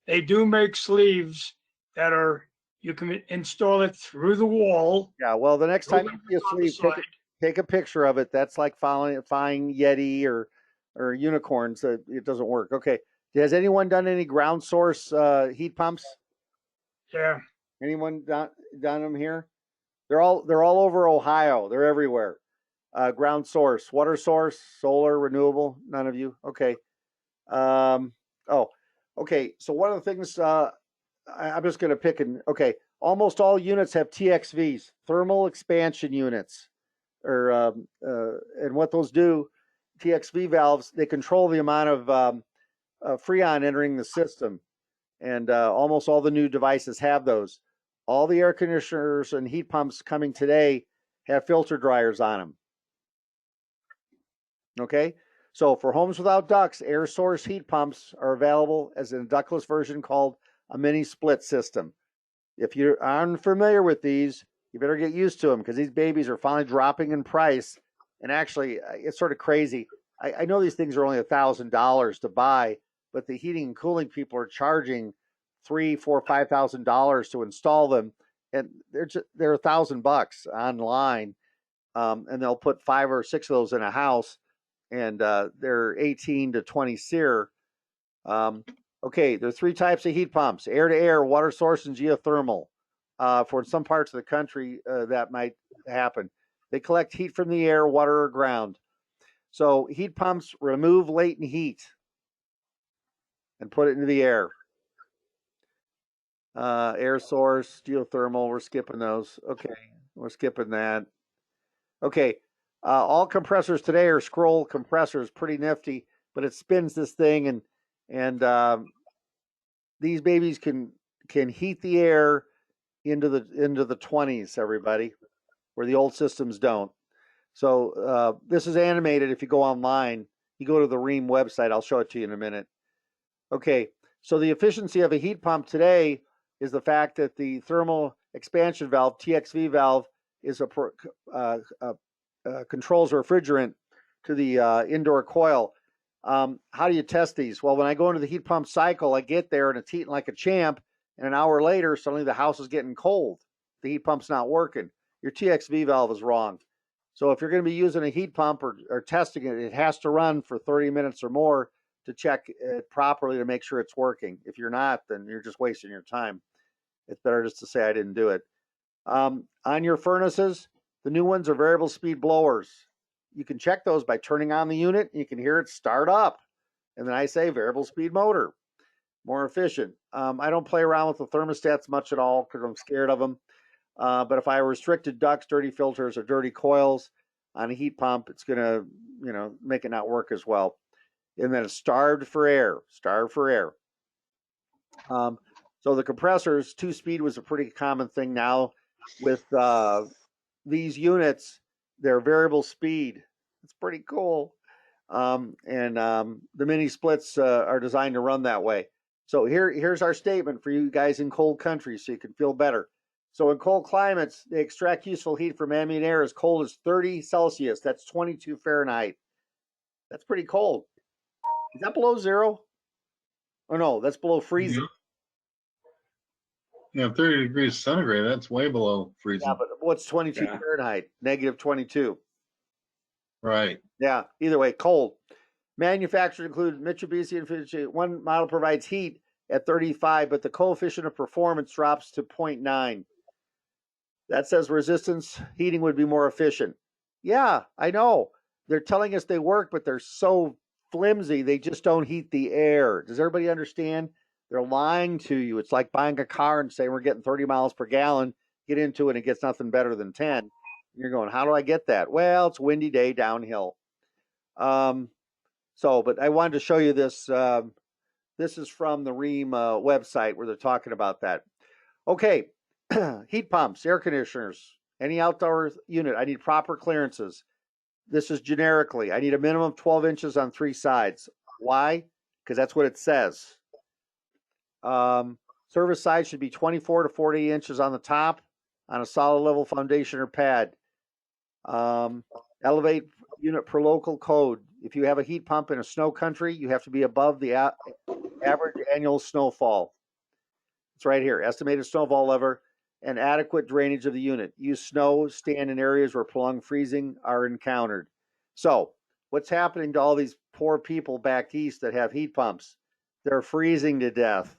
they do make sleeves that are, you can install it through the wall. Yeah. Well, the next time you see a on the sleeve, side. take a picture of it. That's like finding Yeti or unicorns. It doesn't work. Okay. Has anyone done any ground source heat pumps? Yeah, Anyone done them here? They're all over Ohio. They're everywhere. Ground source, water source, solar, renewable. None of you. Okay. Okay. So one of the things I'm just going to pick okay. Almost all units have TXVs, thermal expansion units, and what those do, TXV valves, they control the amount of freon entering the system, and almost all the new devices have those. All the air conditioners and heat pumps coming today have filter dryers on them. Okay, so for homes without ducts, air source heat pumps are available as a ductless version called a mini split system. If you're unfamiliar with these, you better get used to them because these babies are finally dropping in price. And actually, it's sort of crazy. I know these things are only $1,000 to buy, but the heating and cooling people are charging $3,000, $4,000, $5,000 to install them, and they're $1,000 online, and they'll put 5 or 6 of those in a house, and they're 18 to 20 SEER. Okay, there are 3 types of heat pumps: air to air, water source, and geothermal. For some parts of the country, that might happen. They collect heat from the air, water, or ground. So heat pumps remove latent heat and put it into the air. Air source, geothermal, we're skipping those. Okay, we're skipping that. Okay, all compressors today are scroll compressors, pretty nifty, but it spins this thing, and these babies can heat the air into the 20s, everybody, where the old systems don't. So this is animated. If you go online, you go to the Rheem website. I'll show it to you in a minute. Okay, so the efficiency of a heat pump today is the fact that the thermal expansion valve, TXV valve, is controls refrigerant to the indoor coil. How do you test these? Well, when I go into the heat pump cycle, I get there and it's heating like a champ, and an hour later, suddenly the house is getting cold. The heat pump's not working. Your TXV valve is wrong. So if you're going to be using a heat pump or testing it, it has to run for 30 minutes or more to check it properly to make sure it's working. If you're not, then you're just wasting your time. It's better just to say I didn't do it. On your furnaces, the new ones are variable speed blowers. You can check those by turning on the unit. You can hear it start up. And then I say variable speed motor, more efficient. I don't play around with the thermostats much at all because I'm scared of them. But if I restricted ducts, dirty filters, or dirty coils on a heat pump, it's going to, make it not work as well. And then it's starved for air. So the compressors, 2-speed was a pretty common thing now. With these units, they're variable speed. It's pretty cool. And the mini splits are designed to run that way. So here's our statement for you guys in cold countries so you can feel better. So in cold climates, they extract useful heat from ambient air as cold as 30 Celsius. That's 22 Fahrenheit. That's pretty cold. Is that below zero? Oh no, that's below freezing. Yeah, 30 degrees centigrade, that's way below freezing. Yeah, but what's 22 Yeah. Fahrenheit? Negative 22. Right. Yeah, either way, cold. Manufacturers include Mitsubishi and Fujitsu. One model provides heat at 35, but the coefficient of performance drops to 0.9. That says resistance heating would be more efficient. Yeah, I know. They're telling us they work, but they're so flimsy, they just don't heat the air. Does everybody understand? They're lying to you. It's like buying a car and saying we're getting 30 miles per gallon, get into it, and it gets nothing better than 10. You're going, how do I get that? Well, it's a windy day downhill. But I wanted to show you this. This is from the Rheem website where they're talking about that. Okay, heat pumps, air conditioners, any outdoor unit. I need proper clearances. This is generically. I need a minimum of 12 inches on 3 sides. Why? Because that's what it says. Service side should be 24 to 40 inches on the top on a solid level foundation or pad. Elevate unit per local code. If you have a heat pump in a snow country, you have to be above the average annual snowfall. It's right here. Estimated snowfall level and adequate drainage of the unit. Use snow stand in areas where prolonged freezing are encountered. So what's happening to all these poor people back east that have heat pumps? They're freezing to death.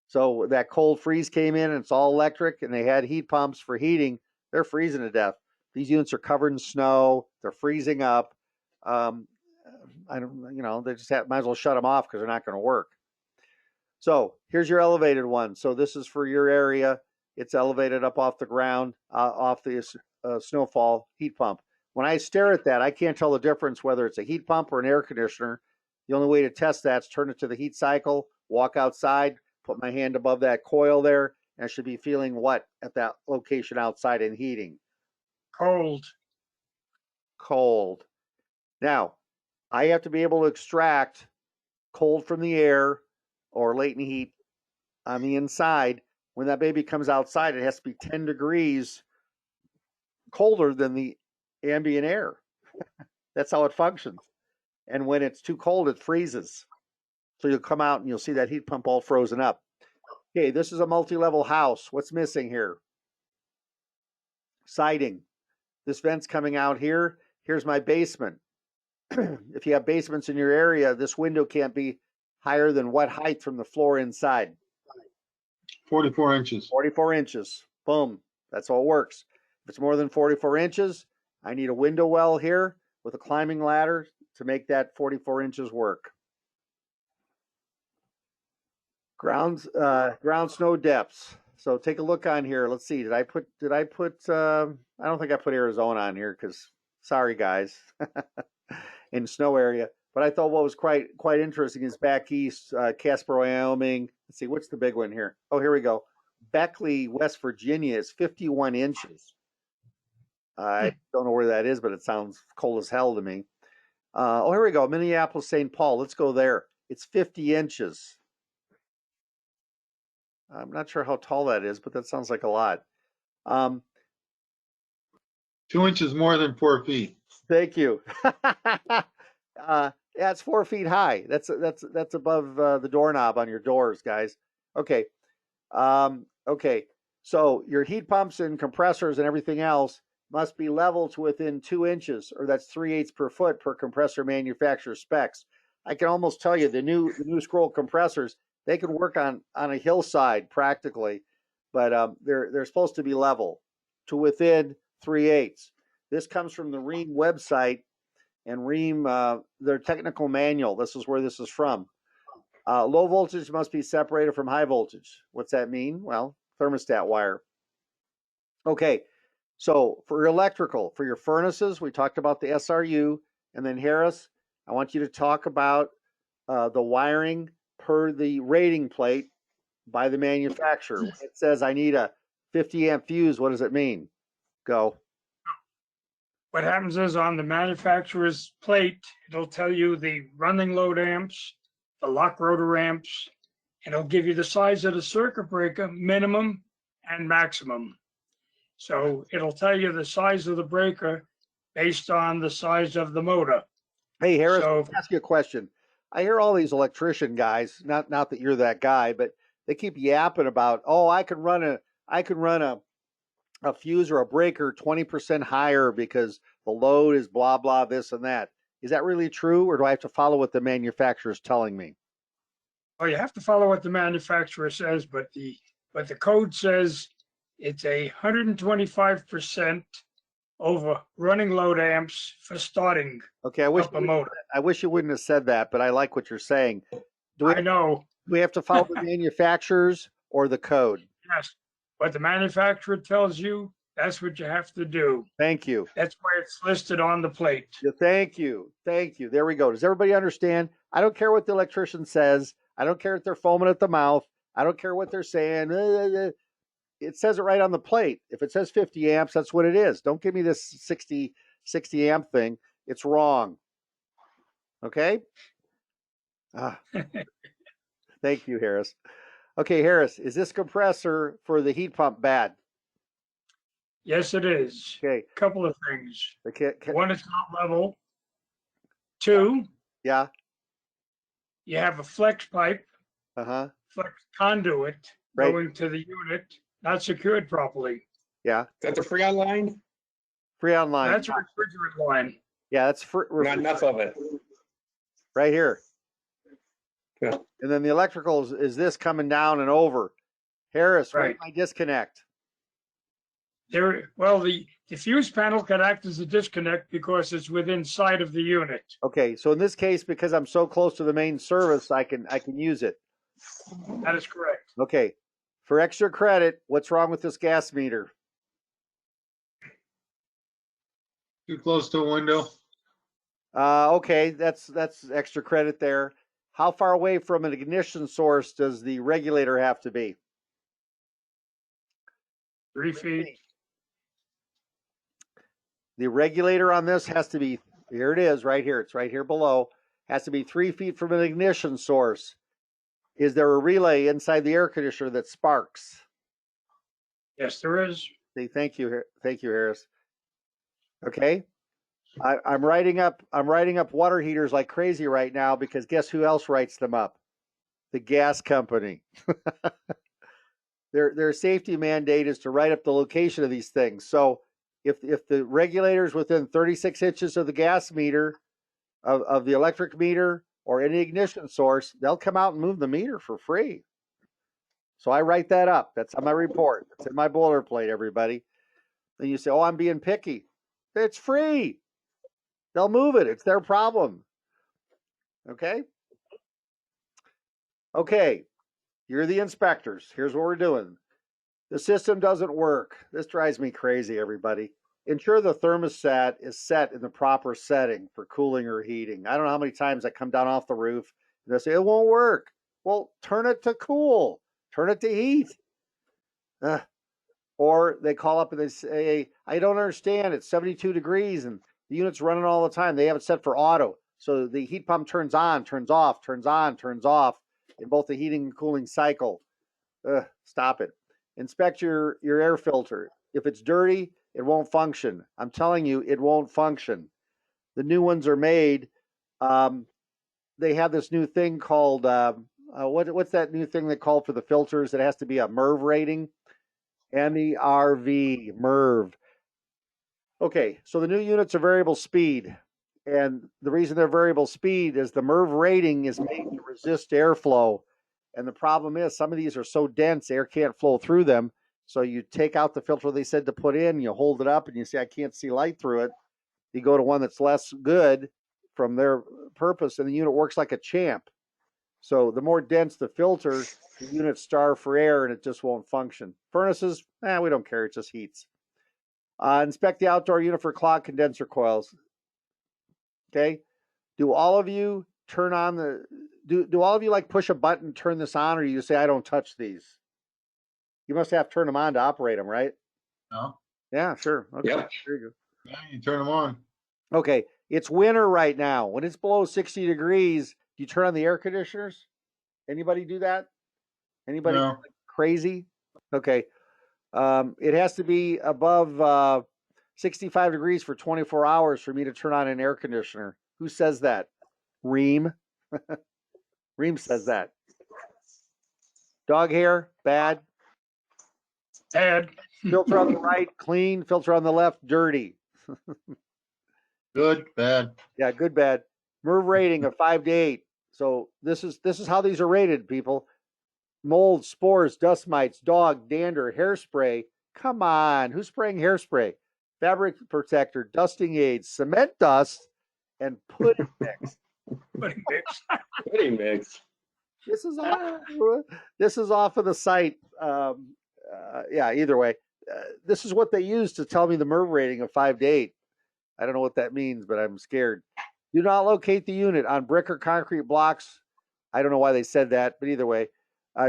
So that cold freeze came in and it's all electric and they had heat pumps for heating. They're freezing to death. These units are covered in snow. They're freezing up. They just might as well shut them off because they're not going to work. So here's your elevated one. So this is for your area. It's elevated up off the ground, off the snowfall heat pump. When I stare at that, I can't tell the difference whether it's a heat pump or an air conditioner. The only way to test that is turn it to the heat cycle, walk outside, put my hand above that coil there, and I should be feeling what at that location outside in heating? Cold. Cold. Now, I have to be able to extract cold from the air or latent heat on the inside. When that baby comes outside, it has to be 10 degrees colder than the ambient air. That's how it functions. And when it's too cold, it freezes. So you'll come out and you'll see that heat pump all frozen up. Okay, this is a multi-level house. What's missing here? Siding. This vent's coming out here. Here's my basement. If you have basements in your area, this window can't be higher than what height from the floor inside? 44 inches. 44 inches. Boom. That's how it works. If it's more than 44 inches, I need a window well here with a climbing ladder to make that 44 inches work. Ground snow depths. So take a look on here. Let's see. I don't think I put Arizona on here because sorry guys. In snow area. But I thought what was quite interesting is back east, Casper, Wyoming. Let's see, what's the big one here? Oh, here we go. Beckley, West Virginia is 51 inches. I don't know where that is, but it sounds cold as hell to me. Here we go. Minneapolis, St. Paul. Let's go there. It's 50 inches. I'm not sure how tall that is, but that sounds like a lot. 2 inches more than 4 feet. Thank you. Yeah, it's 4 feet high. That's above the doorknob on your doors, guys. Okay. Okay. So your heat pumps and compressors and everything else must be level to within 2 inches, or that's 3/8 per foot per compressor manufacturer specs. I can almost tell you the new scroll compressors, they can work on a hillside practically, but they're supposed to be level to within 3/8. This comes from the Rheem website, and Rheem, their technical manual. This is where this is from. Low voltage must be separated from high voltage. What's that mean? Well, thermostat wire. Okay, so for your electrical, for your furnaces, we talked about the SRU, and then Harris, I want you to talk about the wiring per the rating plate by the manufacturer. When it says I need a 50 amp fuse, what does it mean? Go. What happens is on the manufacturer's plate, it'll tell you the running load amps, the lock rotor amps, and it'll give you the size of the circuit breaker, minimum and maximum. So it'll tell you the size of the breaker based on the size of the motor. Hey, Harris, So- let me ask you a question. I hear all these electrician guys, not that you're that guy, but they keep yapping about, oh, I can run a fuse or a breaker 20% higher because the load is blah, blah, this and that. Is that really true, or do I have to follow what the manufacturer is telling me? Well, you have to follow what the manufacturer says, but the code says it's 125% over running load amps for starting Okay, I wish up a motor. you wouldn't have said that, but I like what you're saying. Do I know, we have to follow the manufacturers or the code? yes. What the manufacturer tells you That's what you have to do. Thank you. That's why it's listed on the plate. Yeah, thank you. Thank you. There we go. Does everybody understand? I don't care what the electrician says. I don't care if they're foaming at the mouth. I don't care what they're saying. It says it right on the plate. If it says 50 amps, that's what it is. Don't give me this 60 amp thing. It's wrong. Okay? Thank you, Harris. Okay, Harris, is this compressor for the heat pump bad? Yes, it is. Okay. Couple of things. Okay. One, it's not level. Two, Yeah. you have a flex pipe, Uh-huh. flex conduit Right. going to the unit, not secured properly. Yeah. Is that the Freon line? Freon line. That's a refrigerant line. Yeah, that's Not enough of it. right here. Yeah. And then the electrical is this coming down and over. Harris, where's Right. my disconnect? Well, the fuse panel can act as a disconnect because it's within sight of the unit. Okay, so in this case, because I'm so close to the main service, I can use it. That is correct. Okay. For extra credit, what's wrong with this gas meter? Too close to a window. Okay, that's extra credit there. How far away from an ignition source does the regulator have to be? 3 feet. The regulator on this has to be, here it is, right here. It's right here below. Has to be 3 feet from an ignition source. Is there a relay inside the air conditioner that sparks? Yes, there is. See, thank you, Harris. Okay. I'm writing up water heaters like crazy right now because guess who else writes them up? The gas company. Their safety mandate is to write up the location of these things. So if the regulator is within 36 inches of the gas meter, of the electric meter or any ignition source, they'll come out and move the meter for free. So I write that up. That's on my report. It's in my boilerplate, everybody. Then you say, oh, I'm being picky. It's free. They'll move it. It's their problem. Okay? Okay. You're the inspectors. Here's what we're doing. The system doesn't work. This drives me crazy, everybody. Ensure the thermostat is set in the proper setting for cooling or heating. I don't know how many times I come down off the roof and they say, it won't work. Well, turn it to cool. Turn it to heat. Or they call up and they say, I don't understand. It's 72 degrees and the unit's running all the time. They have it set for auto. So the heat pump turns on, turns off, turns on, turns off in both the heating and cooling cycle. Stop it. Inspect your air filter. If it's dirty, it won't function. I'm telling you, it won't function. The new ones are made. They have this new thing called, what's that new thing they call for the filters? It has to be a MERV rating. MERV, MERV. Okay, so the new units are variable speed. And the reason they're variable speed is the MERV rating is made to resist airflow. And the problem is some of these are so dense, air can't flow through them. So you take out the filter they said to put in, you hold it up and you say, I can't see light through it. You go to one that's less good from their purpose and the unit works like a champ. So the more dense the filter, the units starve for air and it just won't function. Furnaces, we don't care, it just heats. Inspect the outdoor unit for clogged condenser coils. Okay. Do all of you turn on do all of you like push a button, turn this on, or you say, I don't touch these? You must have to turn them on to operate them, right? No. Yeah, sure. Okay. Yep. There you go. Yeah, you turn them on. Okay. It's winter right now. When it's below 60 degrees, do you turn on the air conditioners? Anybody do that? Anybody No. crazy? Okay. It has to be above 65 degrees for 24 hours for me to turn on an air conditioner. Who says that? Ream. Ream says that. Dog hair, bad. Bad. Filter on the right, clean. Filter on the left, dirty. Good, bad. Yeah, good, bad. MERV rating of 5 to 8. So this is how these are rated, people. Mold, spores, dust mites, dog, dander, hairspray. Come on, who's spraying hairspray? Fabric protector, dusting aids, cement dust, and pudding mix. Pudding mix. Pudding mix. This is off of the site. Yeah, either way. this is what they use to tell me the MERV rating of 5 to 8. I don't know what that means, but I'm scared. Do not locate the unit on brick or concrete blocks. I don't know why they said that, but either way.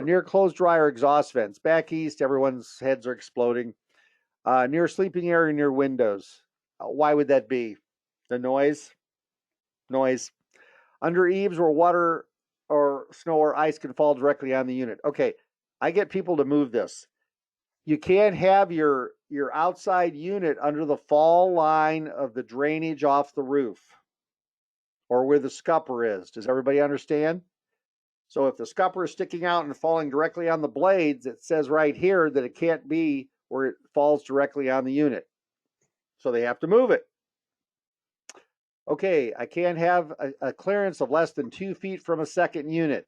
Near closed dryer exhaust vents. Back east, everyone's heads are exploding. Near sleeping area, near windows. Why would that be? The noise? Noise. Under eaves where water or snow or ice can fall directly on the unit. Okay, I get people to move this. You can't have your outside unit under the fall line of the drainage off the roof or where the scupper is. Does everybody understand? So if the scupper is sticking out and falling directly on the blades, it says right here that it can't be where it falls directly on the unit. So they have to move it. Okay, I can't have a clearance of less than 2 feet from a second unit.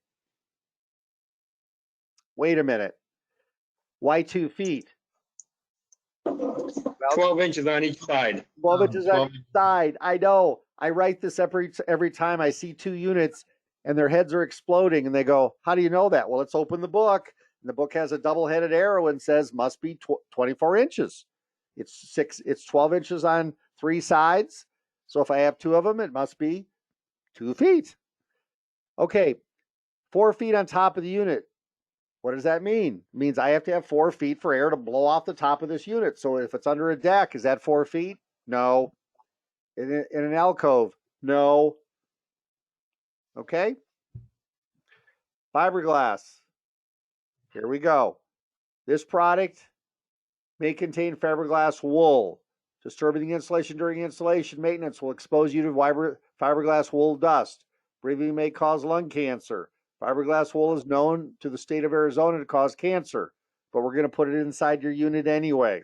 Wait a minute. Why 2 feet? 12 inches on each side. 12 inches on 12. each side. I know. I write this every time I see 2 units and their heads are exploding and they go, how do you know that? Well, let's open the book. And the book has a double-headed arrow and says must be 24 inches. It's 12 inches on 3 sides. So if I have 2 of them, it must be 2 feet. Okay, 4 feet on top of the unit. What does that mean? It means I have to have 4 feet for air to blow off the top of this unit. So if it's under a deck, is that 4 feet? No. In an alcove? No. Okay. Fiberglass. Here we go. This product may contain fiberglass wool. Disturbing the insulation during installation maintenance will expose you to fiberglass wool dust. Breathing may cause lung cancer. Fiberglass wool is known to the state of Arizona to cause cancer, but we're going to put it inside your unit anyway.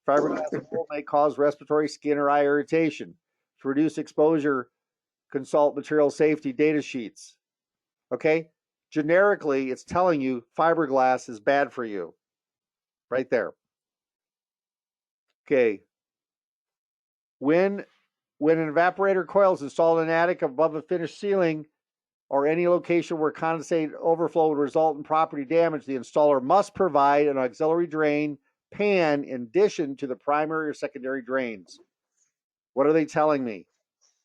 Fiberglass wool may cause respiratory, skin, or eye irritation. To reduce exposure, consult material safety data sheets. Okay? Generically, it's telling you fiberglass is bad for you. Right there. Okay. When an evaporator coil is installed in an attic above a finished ceiling or any location where condensate overflow would result in property damage, the installer must provide an auxiliary drain pan in addition to the primary or secondary drains. What are they telling me?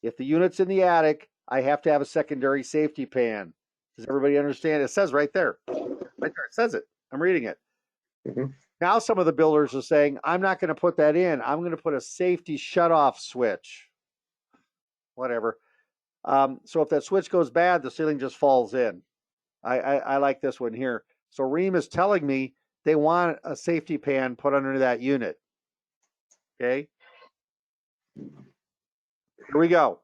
If the unit's in the attic, I have to have a secondary safety pan. Does everybody understand? It says right there. Right there, it says it. I'm reading it. Mhm. Now some of the builders are saying, I'm not going to put that in. I'm going to put a safety shutoff switch. Whatever. So if that switch goes bad, the ceiling just falls in. I like this one here. So Rheem is telling me they want a safety pan put under that unit. Okay. Here we go.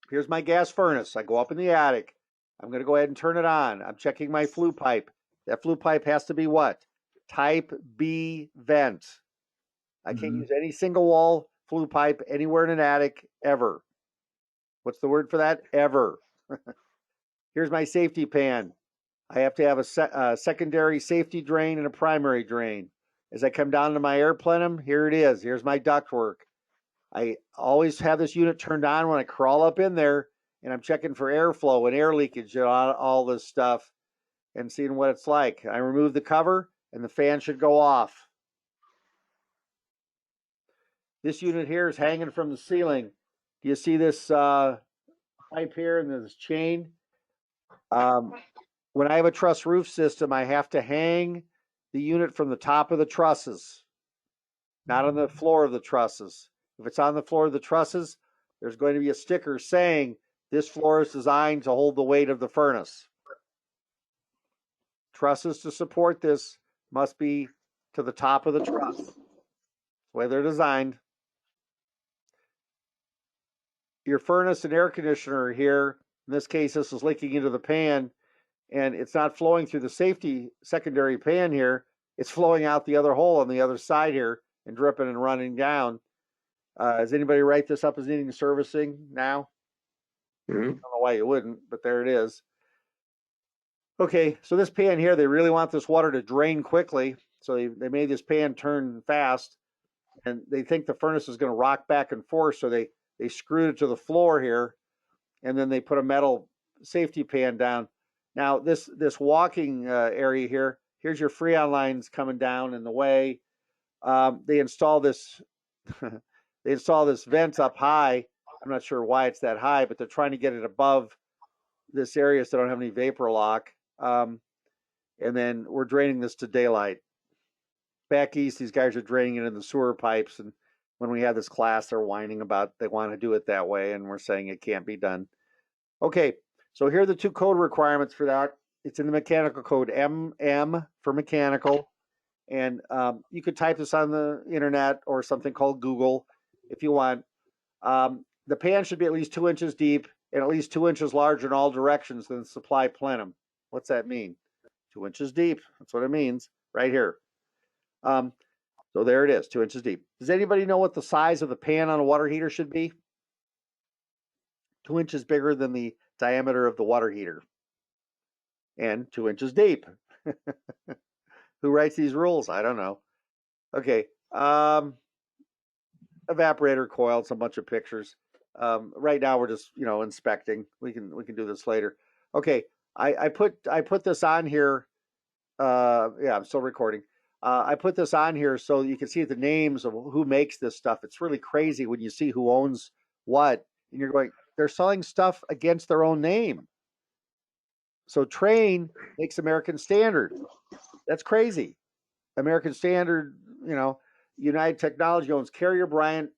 Here's my gas furnace. I go up in the attic. I'm going to go ahead and turn it on. I'm checking my flue pipe. That flue pipe has to be what? Type B vent. I can't use any single wall flue pipe anywhere in an attic ever. What's the word for that? Ever. Here's my safety pan. I have to have a secondary safety drain and a primary drain. As I come down to my air plenum, here it is. Here's my ductwork. I always have this unit turned on when I crawl up in there and I'm checking for airflow and air leakage and all this stuff and seeing what it's like. I remove the cover and the fan should go off. This unit here is hanging from the ceiling. Do you see this pipe here and this chain? When I have a truss roof system, I have to hang the unit from the top of the trusses, not on the floor of the trusses. If it's on the floor of the trusses, there's going to be a sticker saying this floor is designed to hold the weight of the furnace. Trusses to support this must be to the top of the truss. The way they're designed. Your furnace and air conditioner are here. In this case, this is leaking into the pan and it's not flowing through the safety secondary pan here. It's flowing out the other hole on the other side here and dripping and running down. Does anybody write this up as needing servicing now? I don't know why you wouldn't, but there it is. Okay, so this pan here, they really want this water to drain quickly. So they made this pan turn fast and they think the furnace is going to rock back and forth. So they screwed it to the floor here and then they put a metal safety pan down. Now this walking area here, here's your freon lines coming down in the way. They install this they install this vent up high. I'm not sure why it's that high, but they're trying to get it above this area so they don't have any vapor lock. And then we're draining this to daylight. Back east, these guys are draining it in the sewer pipes, and when we have this class, they're whining about they want to do it that way, and we're saying it can't be done. Okay, so here are the two code requirements for that. It's in the mechanical code, MM for mechanical, and you could type this on the internet or something called Google if you want. The pan should be at least 2 inches deep and at least 2 inches larger in all directions than the supply plenum. What's that mean? 2 inches deep. That's what it means right here. So there it is, 2 inches deep. Does anybody know what the size of the pan on a water heater should be? 2 inches bigger than the diameter of the water heater. And 2 inches deep. Who writes these rules? I don't know. Okay. Evaporator coils, a bunch of pictures. Right now we're just, inspecting. We can do this later. Okay. I put this on here. Yeah, I'm still recording. I put this on here so you can see the names of who makes this stuff. It's really crazy when you see who owns what, and you're going, they're selling stuff against their own name. So Train makes American Standard. That's crazy. American Standard, United Technology owns Carrier, Bryant,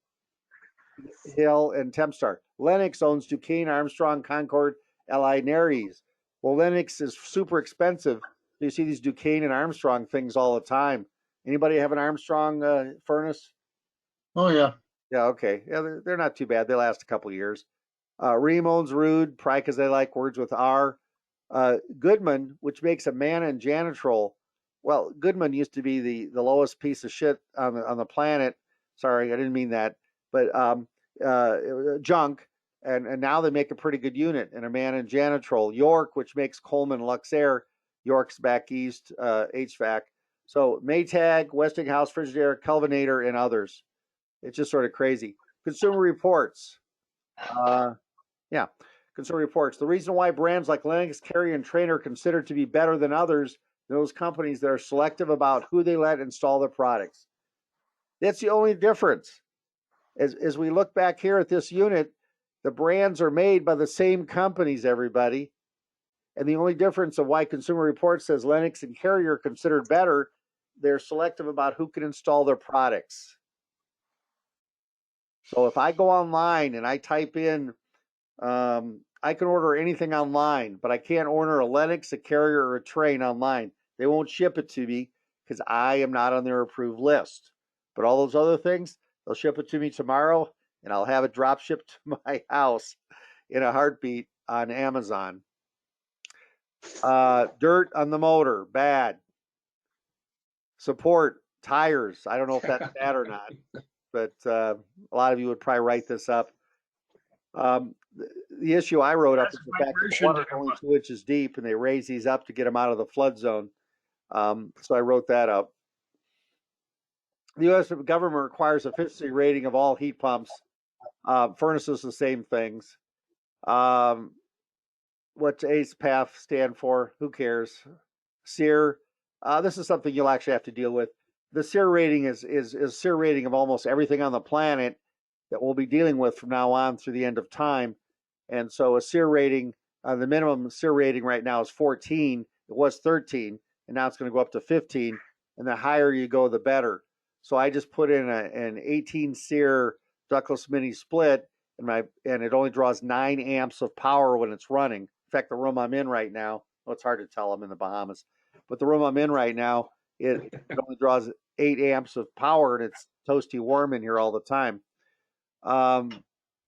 Hill, and Tempstar. Lennox owns Duquesne, Armstrong, Concord, Allied, Neres. Well, Lennox is super expensive. You see these Duquesne and Armstrong things all the time. Anybody have an Armstrong furnace? Oh, yeah. Yeah, okay. Yeah, they're not too bad. They last a couple years. Rheem owns Rude, probably because they like words with R. Goodman, which makes a Manna and Janitrol. Well, Goodman used to be the lowest piece of shit on the planet. Sorry, I didn't mean that. But junk. And now they make a pretty good unit in a Manna and Janitrol. York, which makes Coleman Luxair. York's back east, HVAC. So Maytag, Westinghouse, Frigidaire, Kelvinator, and others. It's just sort of crazy. Consumer Reports. Consumer Reports. The reason why brands like Lennox, Carrier, and Train are considered to be better than others, those companies that are selective about who they let install their products. That's the only difference. As we look back here at this unit, the brands are made by the same companies, everybody. And the only difference of why Consumer Reports says Lennox and Carrier are considered better, they're selective about who can install their products. So if I go online and I type in, I can order anything online, but I can't order a Lennox, a Carrier, or a Train online. They won't ship it to me because I am not on their approved list. But all those other things, they'll ship it to me tomorrow, and I'll have it drop shipped to my house in a heartbeat on Amazon. Dirt on the motor, bad. Support, tires. I don't know if that's bad or not, but a lot of you would probably write this up. The issue I wrote up is the fact that the water is only 2 inches deep, and they raise these up to get them out of the flood zone. So I wrote that up. The U.S. government requires efficiency rating of all heat pumps. Furnaces, the same things. What's ACE-PAF stand for? Who cares? SEER. This is something you'll actually have to deal with. The SEER rating is SEER rating of almost everything on the planet that we'll be dealing with from now on through the end of time. And so a SEER rating, the minimum SEER rating right now is 14. It was 13, and now it's going to go up to 15. And the higher you go, the better. So I just put in an 18 SEER ductless mini split, and it only draws 9 amps of power when it's running. In fact, the room I'm in right now, well, it's hard to tell, I'm in the Bahamas, but the room I'm in right now, it only draws 8 amps of power, and it's toasty warm in here all the time.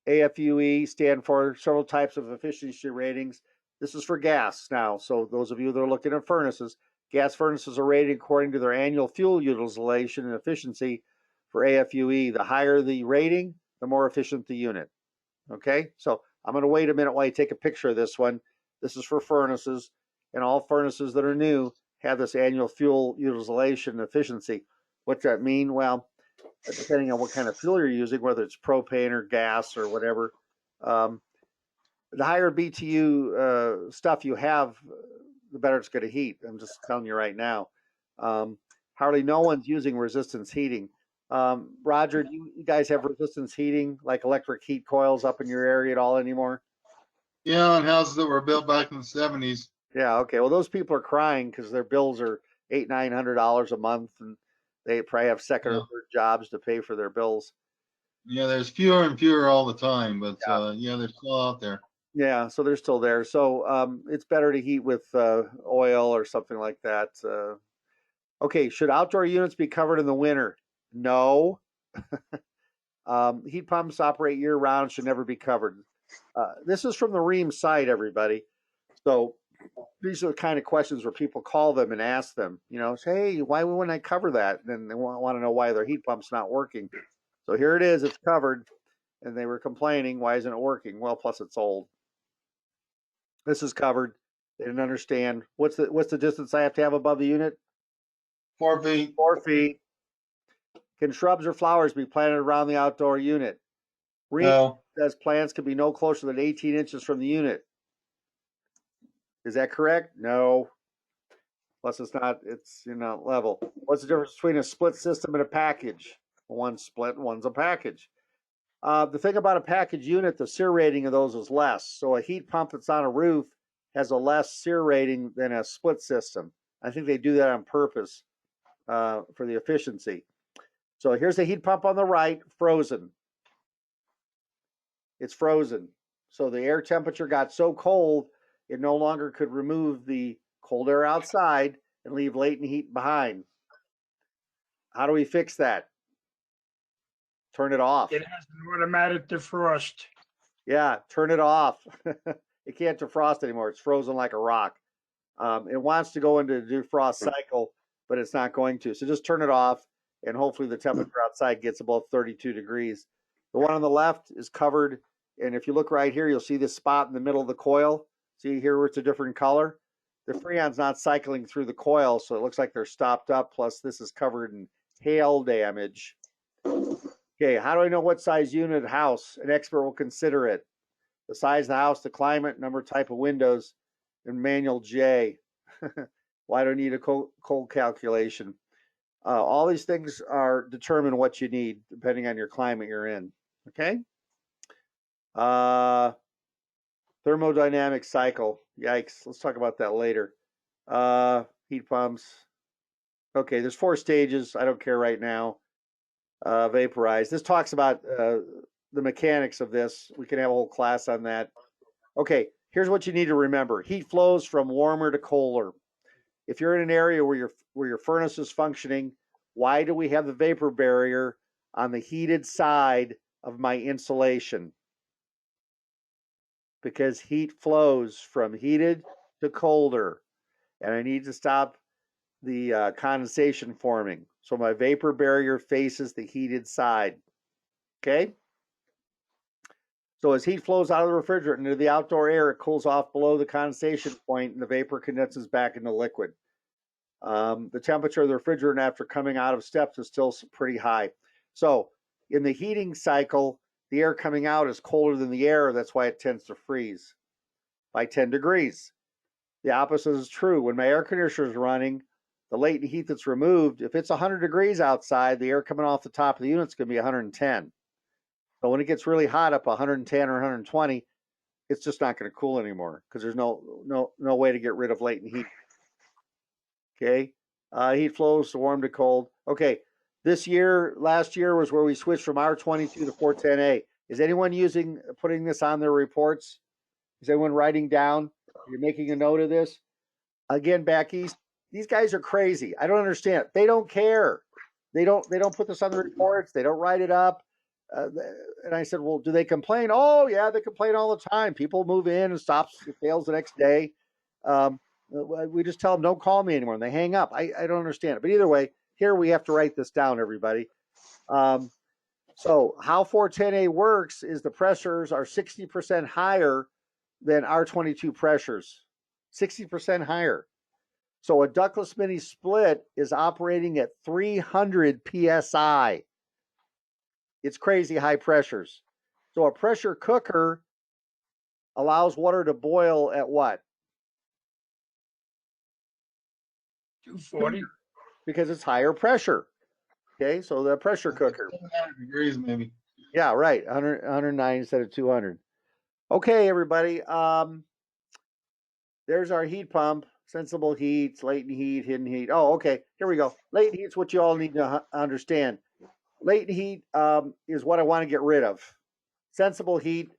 AFUE stand for several types of efficiency ratings. This is for gas now. So those of you that are looking at furnaces, gas furnaces are rated according to their annual fuel utilization and efficiency for AFUE. The higher the rating, the more efficient the unit. Okay, so I'm going to wait a minute while you take a picture of this one. This is for furnaces, and all furnaces that are new have this annual fuel utilization efficiency. What's that mean? Well, depending on what kind of fuel you're using, whether it's propane or gas or whatever, the higher BTU stuff you have, the better it's going to heat. I'm just telling you right now. hardly no one's using resistance heating. Roger, do you guys have resistance heating, like electric heat coils up in your area at all anymore? Yeah, on houses that were built back in the 70s. Yeah, okay. Well, those people are crying because their bills are $800-900 a month, and they probably have second Yeah. or third jobs to pay for their bills. Yeah, there's fewer and fewer all the time, but Yeah. yeah, they're still out there. Yeah, so they're still there. So it's better to heat with oil or something like that. Okay, should outdoor units be covered in the winter? No. Heat pumps operate year round, should never be covered. This is from the Ream site, everybody. So these are the kind of questions where people call them and ask them, you know, say, hey, why wouldn't I cover that? And then they want to know why their heat pump's not working. So here it is, it's covered. And they were complaining, why isn't it working? Well, plus it's old. This is covered. They didn't understand. What's the distance I have to have above the unit? 4 feet. 4 feet. Can shrubs or flowers be planted around the outdoor unit? Ream No. says plants can be no closer than 18 inches from the unit. Is that correct? No. Plus it's not, it's level. What's the difference between a split system and a package? One's split and one's a package. The thing about a package unit, the SEER rating of those is less. So a heat pump that's on a roof has a less SEER rating than a split system. I think they do that on purpose for the efficiency. So here's the heat pump on the right, frozen. It's frozen. So the air temperature got so cold, it no longer could remove the cold air outside and leave latent heat behind. How do we fix that? Turn it off. It has an automatic defrost. Yeah, turn it off. It can't defrost anymore. It's frozen like a rock. It wants to go into the defrost cycle, but it's not going to. So just turn it off, and hopefully the temperature outside gets above 32 degrees. The one on the left is covered, and if you look right here, you'll see this spot in the middle of the coil. See here where it's a different color? The Freon's not cycling through the coil, so it looks like they're stopped up, plus this is covered in hail damage. Okay, how do I know what size unit house? An expert will consider it. The size of the house, the climate, number, type of windows, and manual J. Well, I don't need a cold calculation. All these things are determine what you need depending on your climate you're in. Okay. Thermodynamic cycle. Yikes. Let's talk about that later. Heat pumps. Okay, there's 4 stages. I don't care right now. Vaporize. This talks about the mechanics of this. We can have a whole class on that. Okay, here's what you need to remember. Heat flows from warmer to colder. If you're in an area where your furnace is functioning, why do we have the vapor barrier on the heated side of my insulation? Because heat flows from heated to colder, and I need to stop the condensation forming. So my vapor barrier faces the heated side. Okay? So as heat flows out of the refrigerant into the outdoor air, it cools off below the condensation point and the vapor condenses back into liquid. The temperature of the refrigerant after coming out of steps is still pretty high. So in the heating cycle, the air coming out is colder than the air. That's why it tends to freeze by 10 degrees. The opposite is true. When my air conditioner is running, the latent heat that's removed, if it's 100 degrees outside, the air coming off the top of the unit is going to be 110. But when it gets really hot up 110 or 120, it's just not going to cool anymore because there's no way to get rid of latent heat. Okay, heat flows to warm to cold. Okay, last year was where we switched from R22 to 410A. Is anyone putting this on their reports? Is anyone writing down? You're making a note of this? Again, back east, these guys are crazy. I don't understand. They don't care. They don't put this on the reports. They don't write it up. And I said, well, do they complain? Oh, yeah, they complain all the time. People move in and it fails the next day. We just tell them, don't call me anymore. And they hang up. I don't understand it. But either way, here we have to write this down, everybody. So how 410A works is the pressures are 60% higher than R22 pressures. 60% higher. So a ductless mini split is operating at 300 PSI. It's crazy high pressures. So a pressure cooker allows water to boil at what? 240. because it's higher pressure. Okay, so the pressure cooker. 100 degrees maybe. Yeah, right. 109 instead of 200. Okay, everybody. There's our heat pump. Sensible heat, latent heat, hidden heat. Oh, okay. Here we go. Latent heat's what you all need to understand. Latent heat is what I want to get rid of. Sensible heat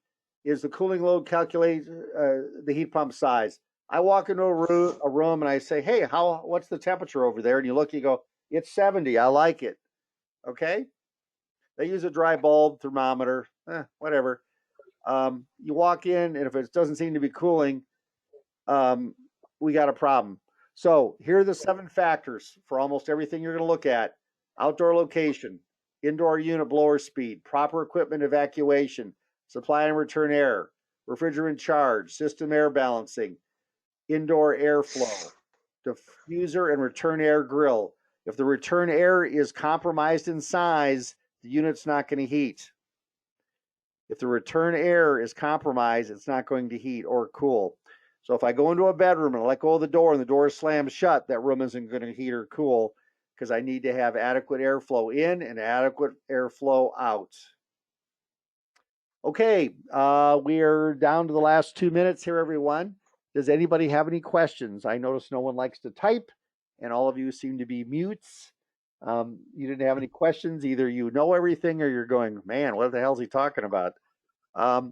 is the cooling load calculates the heat pump size. I walk into a room and I say, hey, what's the temperature over there? And you look, you go, it's 70. I like it. Okay. They use a dry bulb thermometer, whatever. You walk in, and if it doesn't seem to be cooling, we got a problem. So here are the 7 factors for almost everything you're going to look at. Outdoor location, indoor unit blower speed, proper equipment evacuation, supply and return air, refrigerant charge, system air balancing, indoor airflow, diffuser and return air grill. If the return air is compromised in size, the unit's not going to heat. If the return air is compromised, it's not going to heat or cool. So if I go into a bedroom and I let go of the door and the door slams shut, that room isn't going to heat or cool because I need to have adequate airflow in and adequate airflow out. Okay, we are down to the last 2 minutes here, everyone. Does anybody have any questions? I notice no one likes to type, and all of you seem to be mutes. You didn't have any questions. Either you know everything or you're going, man, what the hell is he talking about?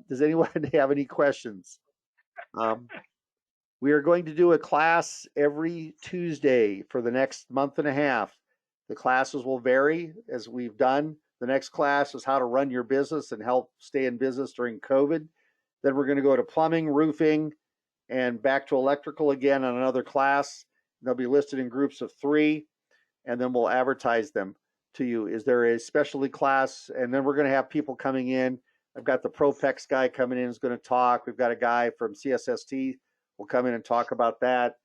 Does anyone have any questions? We are going to do a class every Tuesday for the next month and a half. The classes will vary as we've done. The next class is how to run your business and help stay in business during COVID. Then we're going to go to plumbing, roofing, and back to electrical again on another class. They'll be listed in groups of 3, and then we'll advertise them to you. Is there a specialty class? And then we're going to have people coming in. I've got the Propex guy coming in who's going to talk. We've got a guy from CSST will come in and talk about that.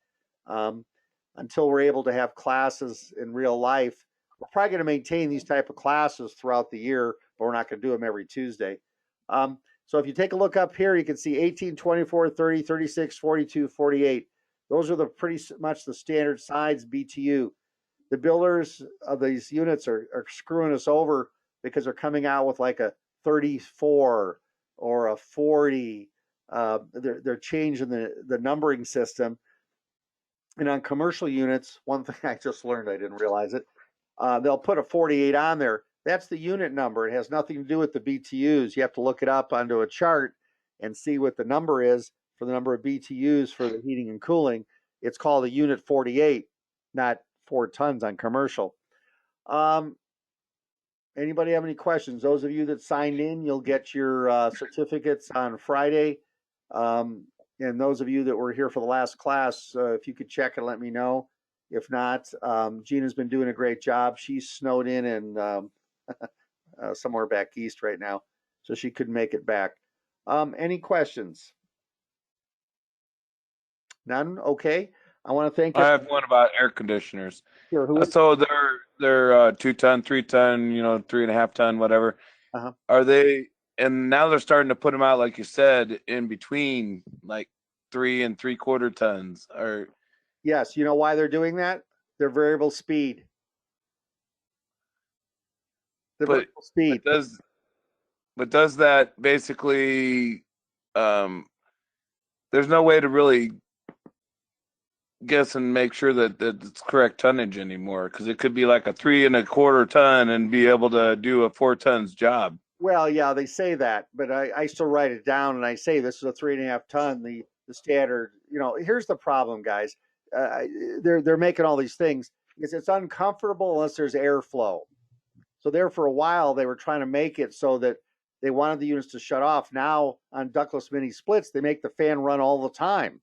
Until we're able to have classes in real life, we're probably going to maintain these type of classes throughout the year, but we're not going to do them every Tuesday. So if you take a look up here, you can see 18, 24, 30, 36, 42, 48. Those are the pretty much the standard size BTU. The builders of these units are screwing us over because they're coming out with like a 34 or a 40. They're changing the numbering system. And on commercial units, one thing I just learned, I didn't realize it, they'll put a 48 on there. That's the unit number. It has nothing to do with the BTUs. You have to look it up onto a chart and see what the number is for the number of BTUs for the heating and cooling. It's called a unit 48, not 4 tons on commercial. Anybody have any questions? Those of you that signed in, you'll get your certificates on Friday. And those of you that were here for the last class, if you could check and let me know. If not, Gina's been doing a great job. She's snowed in somewhere back east right now, so she couldn't make it back. Any questions? None? Okay. I want to thank I have one about air conditioners. Here, who is So they're 2 ton, 3 ton, 3.5 ton, whatever. Uh-huh. Are they? And now they're starting to put them out, like you said, in between like 3 and 3/4 tons. Or Yes, you know why they're doing that? They're variable speed. The but variable speed. but does that basically? There's no way to really guess and make sure that it's correct tonnage anymore, because it could be like a 3 1/4 ton and be able to do a 4 tons job. Well, yeah, they say that, but I still write it down and I say this is a 3.5 ton, the standard. Here's the problem, guys. They're making all these things because it's uncomfortable unless there's airflow. So there for a while they were trying to make it so that they wanted the units to shut off. Now on ductless mini splits, they make the fan run all the time.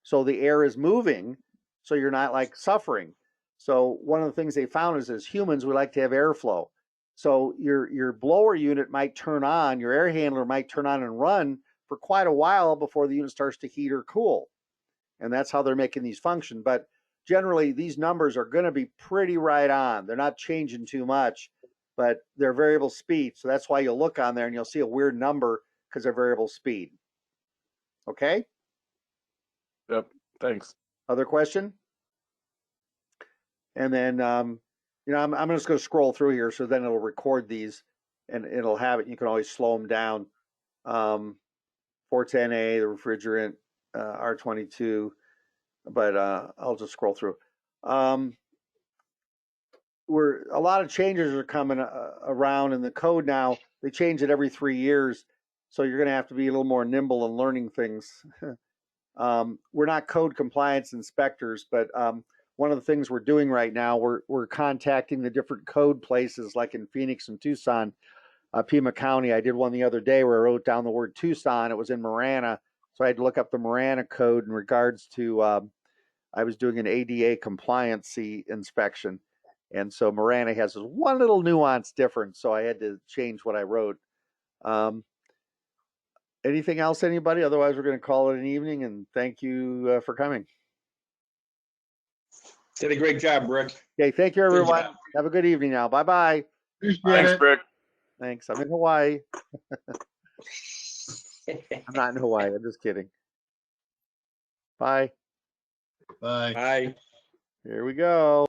So the air is moving, so you're not like suffering. So one of the things they found is as humans, we like to have airflow. So your blower unit might turn on, your air handler might turn on and run for quite a while before the unit starts to heat or cool. And that's how they're making these function. But generally, these numbers are going to be pretty right on. They're not changing too much, but they're variable speed. So that's why you'll look on there and you'll see a weird number because they're variable speed. Okay? Yep. Thanks. Other question? And then, you know, I'm just going to scroll through here, so then it'll record these, and it'll have it. You can always slow them down. 410A, the refrigerant, R22, but I'll just scroll through. A lot of changes are coming around in the code now. They change it every 3 years, so you're going to have to be a little more nimble in learning things. We're not code compliance inspectors, but one of the things we're doing right now, we're contacting the different code places, like in Phoenix and Tucson, Pima County. I did one the other day where I wrote down the word Tucson. It was in Marana, so I had to look up the Marana code in regards to. I was doing an ADA compliancy inspection, and so Marana has this one little nuance difference, so I had to change what I wrote. Anything else, anybody? Otherwise, we're going to call it an evening, and thank you for coming. Did a great job, Rick. Okay, thank you, Good everyone. job. Have a good evening now. Bye-bye. Appreciate Thanks, it. Rick. Thanks. I'm in Hawaii. I'm not in Hawaii. I'm just kidding. Bye. Bye. Bye. Here we go.